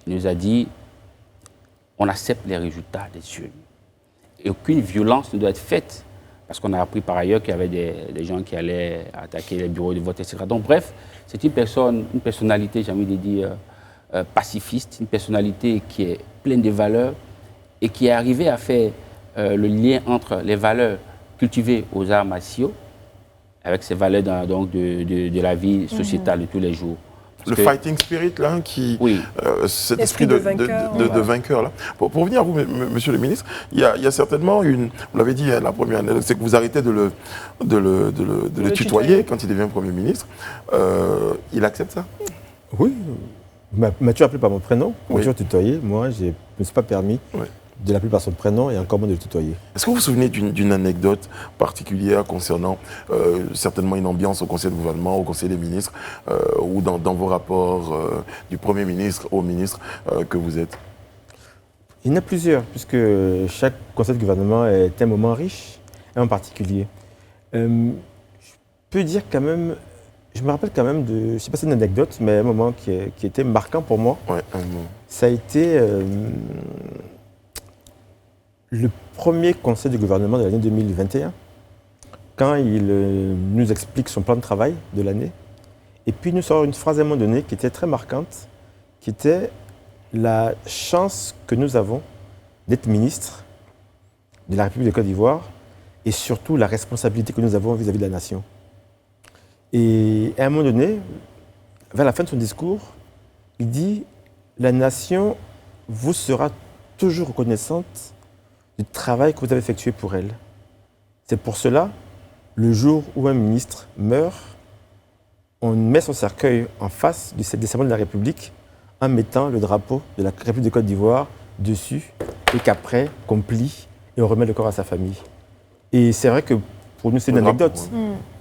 Il nous a dit, on accepte les résultats des urnes. Et aucune violence ne doit être faite. Parce qu'on a appris par ailleurs qu'il y avait des gens qui allaient attaquer les bureaux de vote, etc. Donc bref, c'est une personnalité, j'ai envie de dire, pacifiste, une personnalité qui est pleine de valeurs et qui est arrivée à faire le lien entre les valeurs cultivées aux arts martiaux avec ces valeurs de la vie sociétale de tous les jours. Le fighting spirit, là, cet esprit de vainqueur, là. Pour revenir à vous, monsieur le ministre, il y a certainement vous l'avez dit, la première année, c'est que vous arrêtez de le tutoyer quand il devient Premier ministre. Il accepte ça? Oui. M'as-tu appelé par mon prénom? M'as-tu tutoyé? Moi, je ne me suis pas permis. Oui. De l'appeler par son prénom et encore moins de le tutoyer. Est-ce que vous vous souvenez d'une anecdote particulière concernant certainement une ambiance au Conseil de gouvernement, au Conseil des ministres, ou dans vos rapports du Premier ministre au ministre que vous êtes? Il y en a plusieurs, puisque chaque Conseil de gouvernement est un moment riche, un moment particulier. Je peux dire quand même, je me rappelle quand même je ne sais pas si c'est une anecdote, mais un moment qui était marquant pour moi. Ouais, un moment. Ça a été le premier conseil du gouvernement de l'année 2021, quand il nous explique son plan de travail de l'année, et puis il nous sort une phrase à un moment donné qui était très marquante, qui était la chance que nous avons d'être ministre de la République de Côte d'Ivoire et surtout la responsabilité que nous avons vis-à-vis de la nation. Et à un moment donné, vers la fin de son discours, il dit « La nation vous sera toujours reconnaissante du travail que vous avez effectué pour elle. C'est pour cela, le jour où un ministre meurt, on met son cercueil en face du serment de la République en mettant le drapeau de la République de Côte d'Ivoire dessus et qu'après, qu'on plie et on remet le corps à sa famille. » Et c'est vrai que pour nous, c'est une anecdote.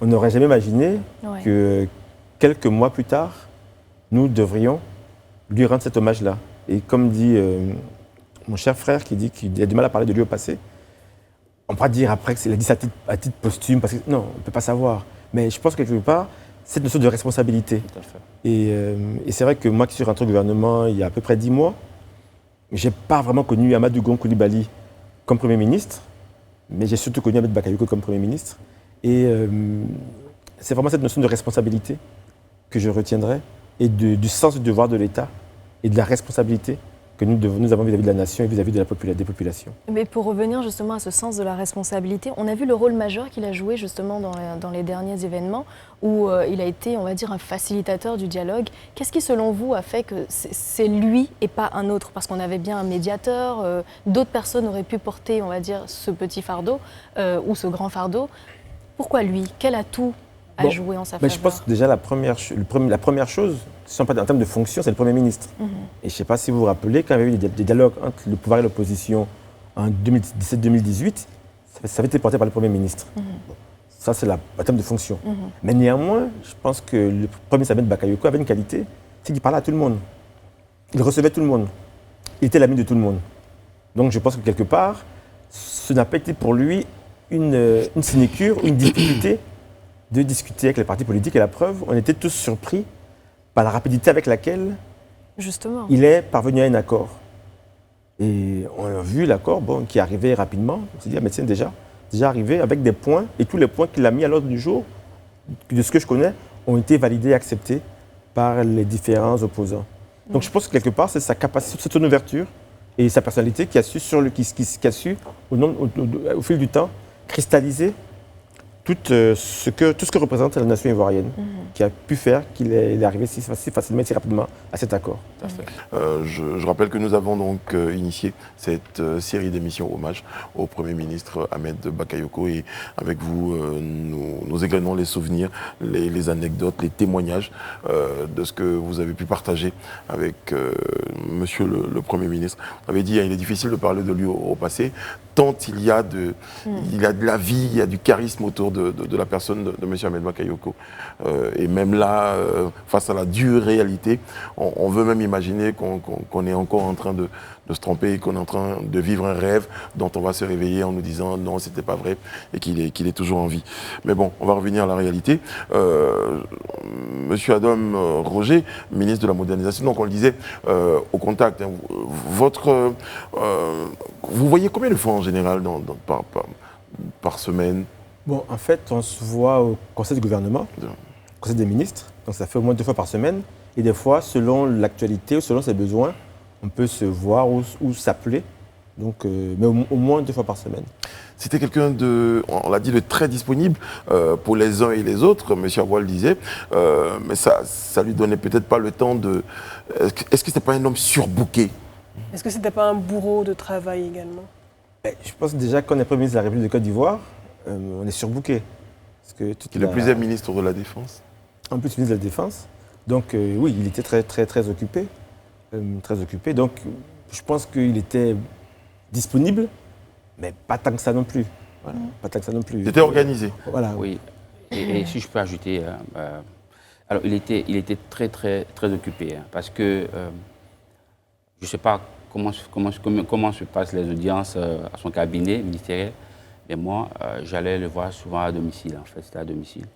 On n'aurait jamais imaginé que quelques mois plus tard, nous devrions lui rendre cet hommage-là. Et comme dit mon cher frère qui dit qu'il a du mal à parler de lui au passé, on pourra dire après qu'il a dit ça à titre posthume, parce que non, on ne peut pas savoir. Mais je pense que quelque part, c'est une notion de responsabilité. Tout à fait. Et c'est vrai que moi qui suis rentré au gouvernement il y a à peu près 10 mois, je n'ai pas vraiment connu Amadou Gon Coulibaly comme Premier ministre, mais j'ai surtout connu Ahmed Bakayoko comme Premier ministre. Et c'est vraiment cette notion de responsabilité que je retiendrai, et du sens du devoir de l'État et de la responsabilité que nous avons vis-à-vis de la nation et vis-à-vis des populations. Mais pour revenir justement à ce sens de la responsabilité, on a vu le rôle majeur qu'il a joué justement dans les derniers événements où il a été, on va dire, un facilitateur du dialogue. Qu'est-ce qui, selon vous, a fait que c'est lui et pas un autre? Parce qu'on avait bien un médiateur, d'autres personnes auraient pu porter, on va dire, ce petit fardeau ou ce grand fardeau. Pourquoi lui? Quel atout a joué en sa faveur? Je pense que déjà la première chose, si on parle en termes de fonction, c'est le Premier ministre. Et je ne sais pas si vous vous rappelez, quand il y avait eu des dialogues entre le pouvoir et l'opposition en 2017-2018, ça avait été porté par le Premier ministre. Ça, c'est en termes de fonction. Mais néanmoins, je pense que le Premier ministre Ahmed Bakayoko avait une qualité, c'est qu'il parlait à tout le monde. Il recevait tout le monde. Il était l'ami de tout le monde. Donc je pense que quelque part, ce n'a pas été pour lui une sinécure, une difficulté de discuter avec les partis politiques. Et la preuve, on était tous surpris par la rapidité avec laquelle justement il est parvenu à un accord. Et on a vu l'accord qui arrivait rapidement. On s'est dit, ah, mais tiens, déjà arrivé avec des points, et tous les points qu'il a mis à l'ordre du jour, de ce que je connais, ont été validés et acceptés par les différents opposants. Donc je pense que quelque part, c'est sa capacité, son ouverture et sa personnalité qui a su, au fil du temps, cristalliser tout ce que représente la nation ivoirienne, qui a pu faire qu'il est arrivé si facilement et si rapidement à cet accord. Je rappelle que nous avons donc initié cette série d'émissions hommage au Premier ministre Ahmed Bakayoko, et avec vous, nous égrenons les souvenirs, les anecdotes, les témoignages de ce que vous avez pu partager avec Monsieur le Premier ministre. Vous avez dit, il est difficile de parler de lui au passé, tant il y a de la vie, il y a du charisme autour de la personne de M. Ahmed Bakayoko. Et même là, face à la dure réalité, on veut même imaginer qu'on est encore en train de se tromper, qu'on est en train de vivre un rêve dont on va se réveiller en nous disant non, c'était pas vrai, et qu'il est toujours en vie. Mais bon, on va revenir à la réalité. Monsieur Adam Roger, ministre de la Modernisation, donc on le disait au contact, hein, vous voyez combien de fois en général par semaine? Bon, en fait, on se voit au Conseil du gouvernement, au Conseil des ministres, donc ça fait au moins 2 fois par semaine. Et des fois, selon l'actualité ou selon ses besoins, on peut se voir ou s'appeler, donc, mais au moins 2 fois par semaine. C'était quelqu'un on l'a dit, de très disponible pour les uns et les autres, M. Awa le disait, mais ça lui donnait peut-être pas le temps de... Est-ce que c'était pas un homme surbooké? Est-ce que c'était pas un bourreau de travail également? Je pense déjà qu'on est Premier ministre de la République de Côte d'Ivoire, on est surbooké. Le plus ministre de la Défense. En plus, ministre de la Défense. Donc oui, il était très, très, très occupé. Très occupé. Donc je pense qu'il était disponible, mais pas tant que ça non plus. Voilà, pas tant que ça non plus. C'était organisé. Voilà. Oui. Et si je peux ajouter, alors il était très, très, très occupé, hein, parce que je ne sais pas comment se passent les audiences à son cabinet ministériel, mais moi, j'allais le voir souvent à domicile, en fait, c'était à domicile.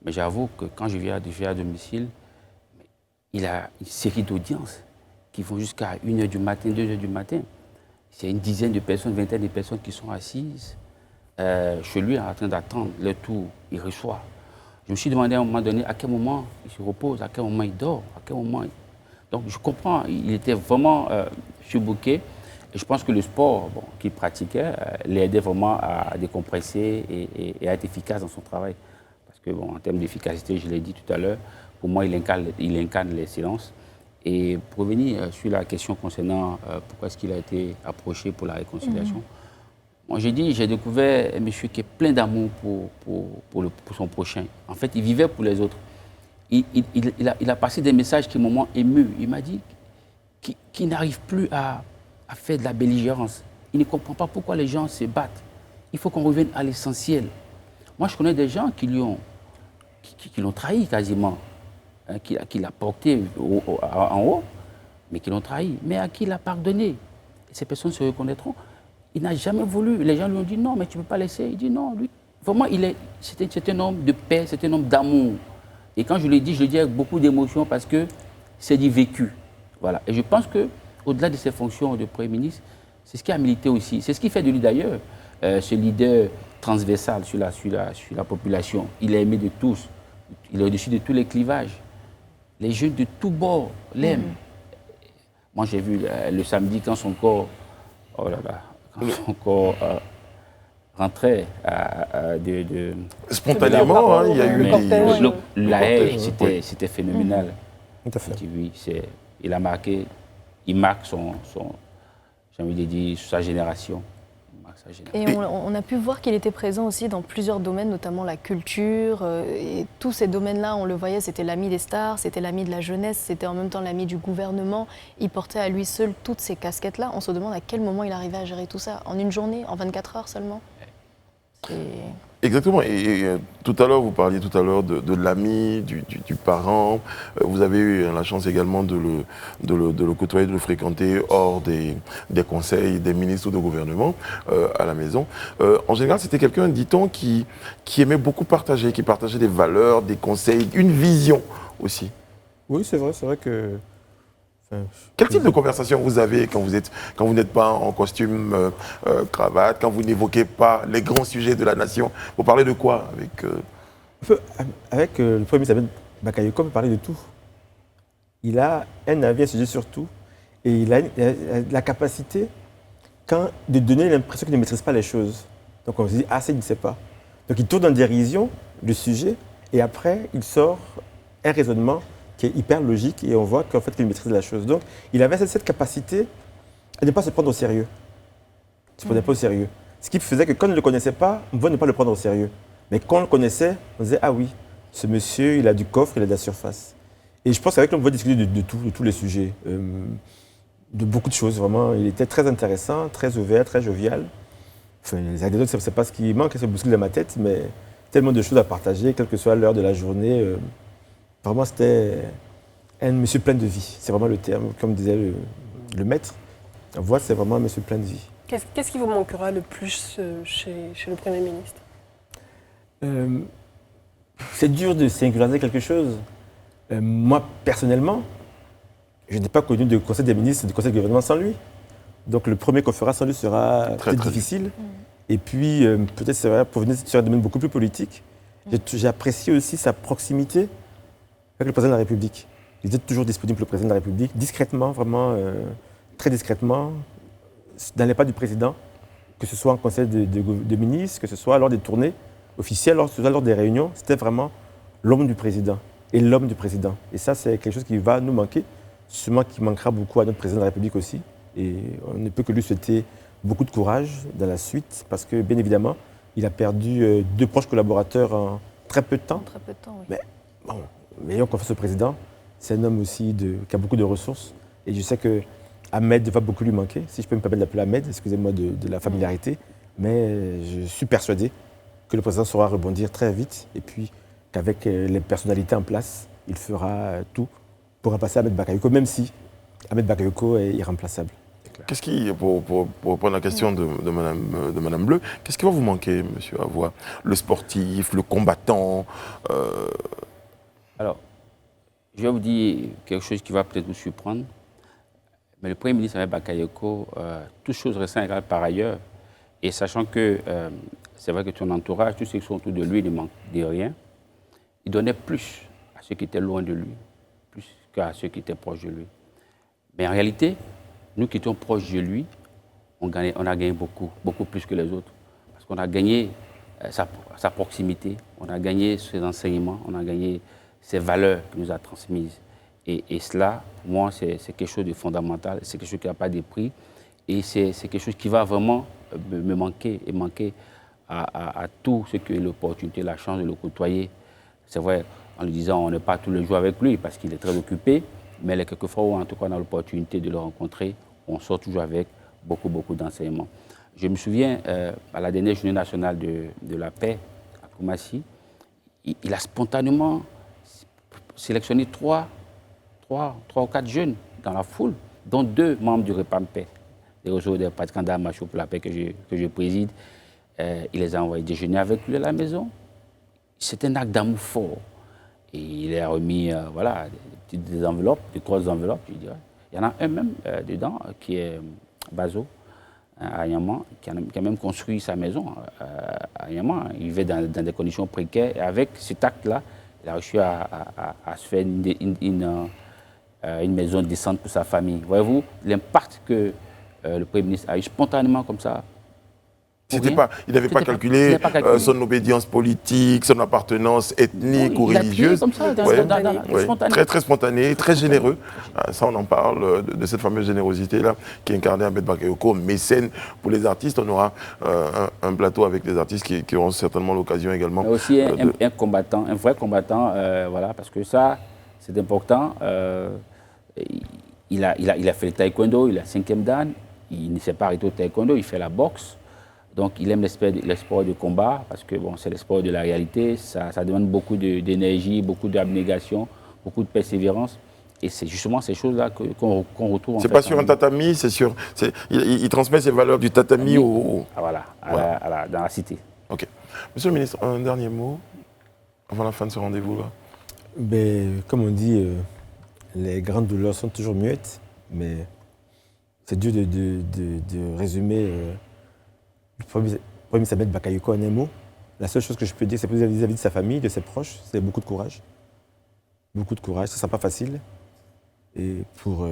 Mais j'avoue que quand je viens à domicile, il a une série d'audiences qui vont jusqu'à 1h du matin, 2h du matin. C'est une dizaine de personnes, une vingtaine de personnes qui sont assises chez lui en train d'attendre le tour, il reçoit. Je me suis demandé à un moment donné à quel moment il se repose, à quel moment il dort, à quel moment... Donc je comprends, il était vraiment surbooké. Et je pense que le sport qu'il pratiquait l'aidait vraiment à décompresser et à être efficace dans son travail. Parce que, en termes d'efficacité, je l'ai dit tout à l'heure, pour moi, il incarne l'excellence. Et pour revenir sur la question concernant pourquoi est-ce qu'il a été approché pour la réconciliation, moi, j'ai découvert un monsieur qui est plein d'amour pour son prochain. En fait, il vivait pour les autres. Il a passé des messages qui m'ont ému. Il m'a dit qu'il n'arrive plus à faire de la belligérance. Il ne comprend pas pourquoi les gens se battent. Il faut qu'on revienne à l'essentiel. Moi, je connais des gens qui l'ont trahi quasiment, hein, qui l'a porté en haut, mais qui l'ont trahi, mais à qui il a pardonné. Et ces personnes se reconnaîtront. Il n'a jamais voulu. Les gens lui ont dit non, mais tu ne peux pas laisser. Il dit non. Lui, vraiment, c'est un homme de paix, c'est un homme d'amour. Et quand je le dis avec beaucoup d'émotion parce que c'est du vécu. Voilà. Et je pense qu'au-delà de ses fonctions de Premier ministre, c'est ce qui a milité aussi. C'est ce qui fait de lui d'ailleurs ce leader transversal sur la population. Il est aimé de tous. Il est au-dessus de tous les clivages. Les jeunes de tous bords l'aiment. Moi, j'ai vu le samedi quand son corps... Oh là là. Son corps rentrait spontanément, il y a eu la haie, c'était phénoménal. Tout à fait. Oui, il marque j'ai envie de dire, sa génération. Et on a pu voir qu'il était présent aussi dans plusieurs domaines, notamment la culture. Et tous ces domaines-là, on le voyait, c'était l'ami des stars, c'était l'ami de la jeunesse, c'était en même temps l'ami du gouvernement. Il portait à lui seul toutes ces casquettes-là. On se demande à quel moment il arrivait à gérer tout ça. En une journée, en 24 heures seulement. Exactement. Et tout à l'heure, vous parliez de l'ami, du parent. Vous avez eu la chance également de le côtoyer, de le fréquenter hors des conseils, des ministres ou de gouvernement à la maison. En général, c'était quelqu'un, dit-on, qui aimait beaucoup partager, qui partageait des valeurs, des conseils, une vision aussi. Oui, c'est vrai que... Quel type de conversation vous avez quand vous n'êtes pas en costume, cravate, quand vous n'évoquez pas les grands sujets de la nation? Vous parlez de quoi avec le Premier ministre Bakayoko, on peut parler de tout. Il a un avis, un sujet sur tout. Et il a la capacité de donner l'impression qu'il ne maîtrise pas les choses. Donc on se dit, ça, il ne sait pas. Donc il tourne en dérision le sujet et après, il sort un raisonnement qui est hyper logique et on voit qu'en fait, qu'il maîtrise la chose. Donc, il avait cette capacité à ne pas se prendre au sérieux. Il ne se prenait pas au sérieux. Ce qui faisait que quand on ne le connaissait pas, on pouvait ne pas le prendre au sérieux. Mais quand on le connaissait, on disait, ah oui, ce monsieur, il a du coffre, il a de la surface. Et je pense qu'avec lui, on pouvait discuter de tous les sujets, de beaucoup de choses, vraiment. Il était très intéressant, très ouvert, très jovial. Enfin, les anecdotes, ce n'est pas ce qui manque, c'est bouscule dans ma tête, mais tellement de choses à partager, quelle que soit l'heure de la journée. Vraiment, c'était un monsieur plein de vie. C'est vraiment le terme, comme disait le maître. On voit, c'est vraiment un monsieur plein de vie. Qu'est-ce qui vous manquera le plus chez le Premier ministre? C'est dur de singulariser quelque chose. Moi, personnellement, je n'ai pas connu de conseil des ministres et de conseil du gouvernement sans lui. Donc, le premier qu'on fera sans lui sera très difficile. Et puis, peut-être, c'est vrai, pour venir sur un domaine beaucoup plus politique, j'ai apprécié aussi sa proximité avec le président de la République. Il était toujours disponible, le président de la République, discrètement, vraiment, très discrètement, dans les pas du président, que ce soit en conseil de ministres, que ce soit lors des tournées officielles, lors des réunions, c'était vraiment l'homme du président et l'homme du président. Et ça, c'est quelque chose qui va nous manquer, sûrement qui manquera beaucoup à notre président de la République aussi. Et on ne peut que lui souhaiter beaucoup de courage dans la suite, parce que, bien évidemment, il a perdu 2 proches collaborateurs en très peu de temps. Très peu de temps, oui. Mais bon, ayant confiance au président, c'est un homme aussi qui a beaucoup de ressources. Et je sais que Ahmed va beaucoup lui manquer, si je peux me permettre d'appeler Ahmed, excusez-moi de la familiarité. Mais je suis persuadé que le président saura rebondir très vite et puis qu'avec les personnalités en place, il fera tout pour remplacer Ahmed Bakayoko, même si Ahmed Bakayoko est irremplaçable. Qu'est-ce qui, pour reprendre la question de Madame Bleu, qu'est-ce qui va vous manquer, monsieur Avoua? Le sportif, le combattant Alors, je vais vous dire quelque chose qui va peut-être vous surprendre. Mais le Premier ministre Ahmed Bakayoko, toutes choses restant égales par ailleurs, et sachant que c'est vrai que ton entourage, tous ceux qui sont autour de lui ne manquent de rien, il donnait plus à ceux qui étaient loin de lui, plus qu'à ceux qui étaient proches de lui. Mais en réalité, nous qui étions proches de lui, on a gagné beaucoup, beaucoup plus que les autres. Parce qu'on a gagné sa proximité, on a gagné ses enseignements, on a gagné ses valeurs qu'il nous a transmises. Et cela, pour moi, c'est quelque chose de fondamental, c'est quelque chose qui n'a pas de prix. Et c'est quelque chose qui va vraiment me manquer et manquer à tout ce que l'opportunité, la chance de le côtoyer. C'est vrai, en lui disant, on n'est pas tous les jours avec lui parce qu'il est très occupé, mais les quelques fois où en tout cas on a l'opportunité de le rencontrer, on sort toujours avec beaucoup, beaucoup d'enseignements. Je me souviens, à la dernière journée nationale de la paix à Koumassi, il a spontanément sélectionné 3 ou 4 jeunes dans la foule, dont 2 membres du Repam Paix, des réseaux des pratiquants d'Amacho pour la paix que je préside. Il les a envoyés déjeuner avec lui à la maison. C'est un acte d'amour fort. Et il a remis des enveloppes, des grosses enveloppes, je dirais. Il y en a un même dedans qui est Bazo, à Yaman, qui a même construit sa maison à Yaman. Il vivait dans des conditions précaires. Et avec cet acte-là, il a réussi à se faire une maison décente pour sa famille. Voyez-vous l'impact que le Premier ministre a eu spontanément comme ça. Il n'avait pas calculé son obédience politique, son appartenance ethnique ou religieuse. Comme ça, spontané. Très, très spontané, très généreux. Ça, on en parle de cette fameuse générosité-là qui est incarnée Ahmed Bakayoko, mécène pour les artistes. On aura un plateau avec des artistes qui auront certainement l'occasion également. Mais aussi un combattant, un vrai combattant, voilà, parce que ça, c'est important. Il a fait le taekwondo, il a 5e dan, il ne s'est pas arrêté au taekwondo, il fait la boxe. Donc, il aime les sports de combat parce que bon, c'est le sport de la réalité. Ça demande beaucoup d'énergie, beaucoup d'abnégation, beaucoup de persévérance. Et c'est justement ces choses-là qu'on retrouve. C'est pas sur un tatami, c'est sur. Il transmet ses valeurs du tatami dans la cité. Ok. Monsieur le ministre, un dernier mot avant la fin de ce rendez-vous-là. Comme on dit, les grandes douleurs sont toujours muettes, mais c'est dur de résumer. Le premier ministre Ahmed Bakayoko en un mot. La seule chose que je peux dire, c'est vis-à-vis de sa famille, de ses proches, c'est beaucoup de courage. Beaucoup de courage, ça ne sera pas facile. Et pour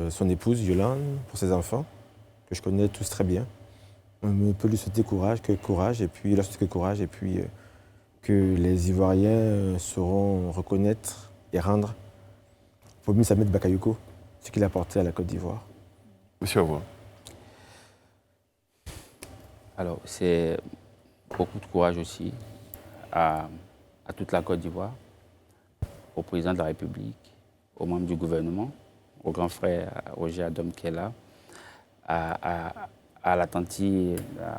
son épouse, Yolande, pour ses enfants, que je connais tous très bien, on peut lui souhaiter courage, et puis que les Ivoiriens sauront reconnaître et rendre au Premier ministre Ahmed Bakayoko ce qu'il a apporté à la Côte d'Ivoire. Monsieur Avoua. Alors, c'est beaucoup de courage aussi à toute la Côte d'Ivoire, au président de la République, aux membres du gouvernement, au grand frère Roger Adom qui est là, à la tante,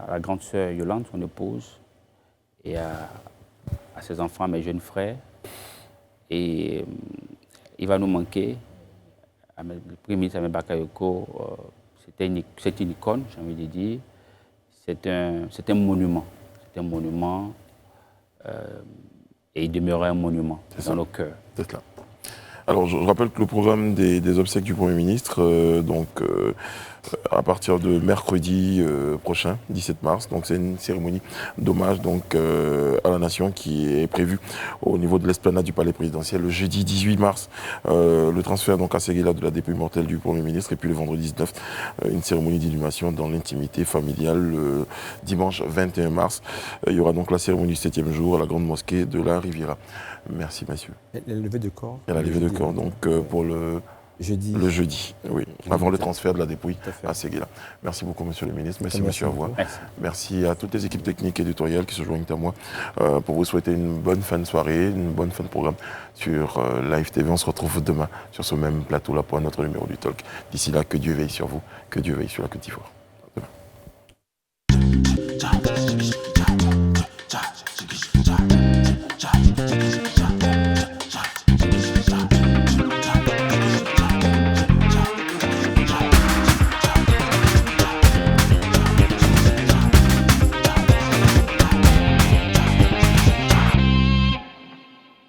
à la grande sœur Yolande, son épouse, et à ses enfants, à mes jeunes frères. Et il va nous manquer. Le Premier ministre Ahmed Bakayoko, c'est une icône, j'ai envie de dire. C'est un monument. C'est un monument et il demeurait un monument dans nos cœurs. C'est là. Alors, je rappelle que le programme des obsèques du Premier ministre, à partir de mercredi prochain, 17 mars, donc c'est une cérémonie d'hommage à la nation qui est prévue au niveau de l'esplanade du Palais présidentiel le jeudi 18 mars. Le transfert à Séguéla de la dépouille mortelle du Premier ministre, et puis le vendredi 19, une cérémonie d'inhumation dans l'intimité familiale le dimanche 21 mars. Il y aura donc la cérémonie du 7e jour à la grande mosquée de la Riviera. Merci, monsieur. La levée de corps. Et la levée de corps, pour le jeudi, oui, avant le transfert de la dépouille à Séguéla. Merci beaucoup, monsieur le ministre. Merci, monsieur Avoua. Merci à toutes les équipes techniques et éditoriales qui se joignent à moi pour vous souhaiter une bonne fin de soirée, une bonne fin de programme sur Live TV. On se retrouve demain sur ce même plateau-là pour un autre numéro du Talk. D'ici là, que Dieu veille sur vous, que Dieu veille sur la Côte d'Ivoire.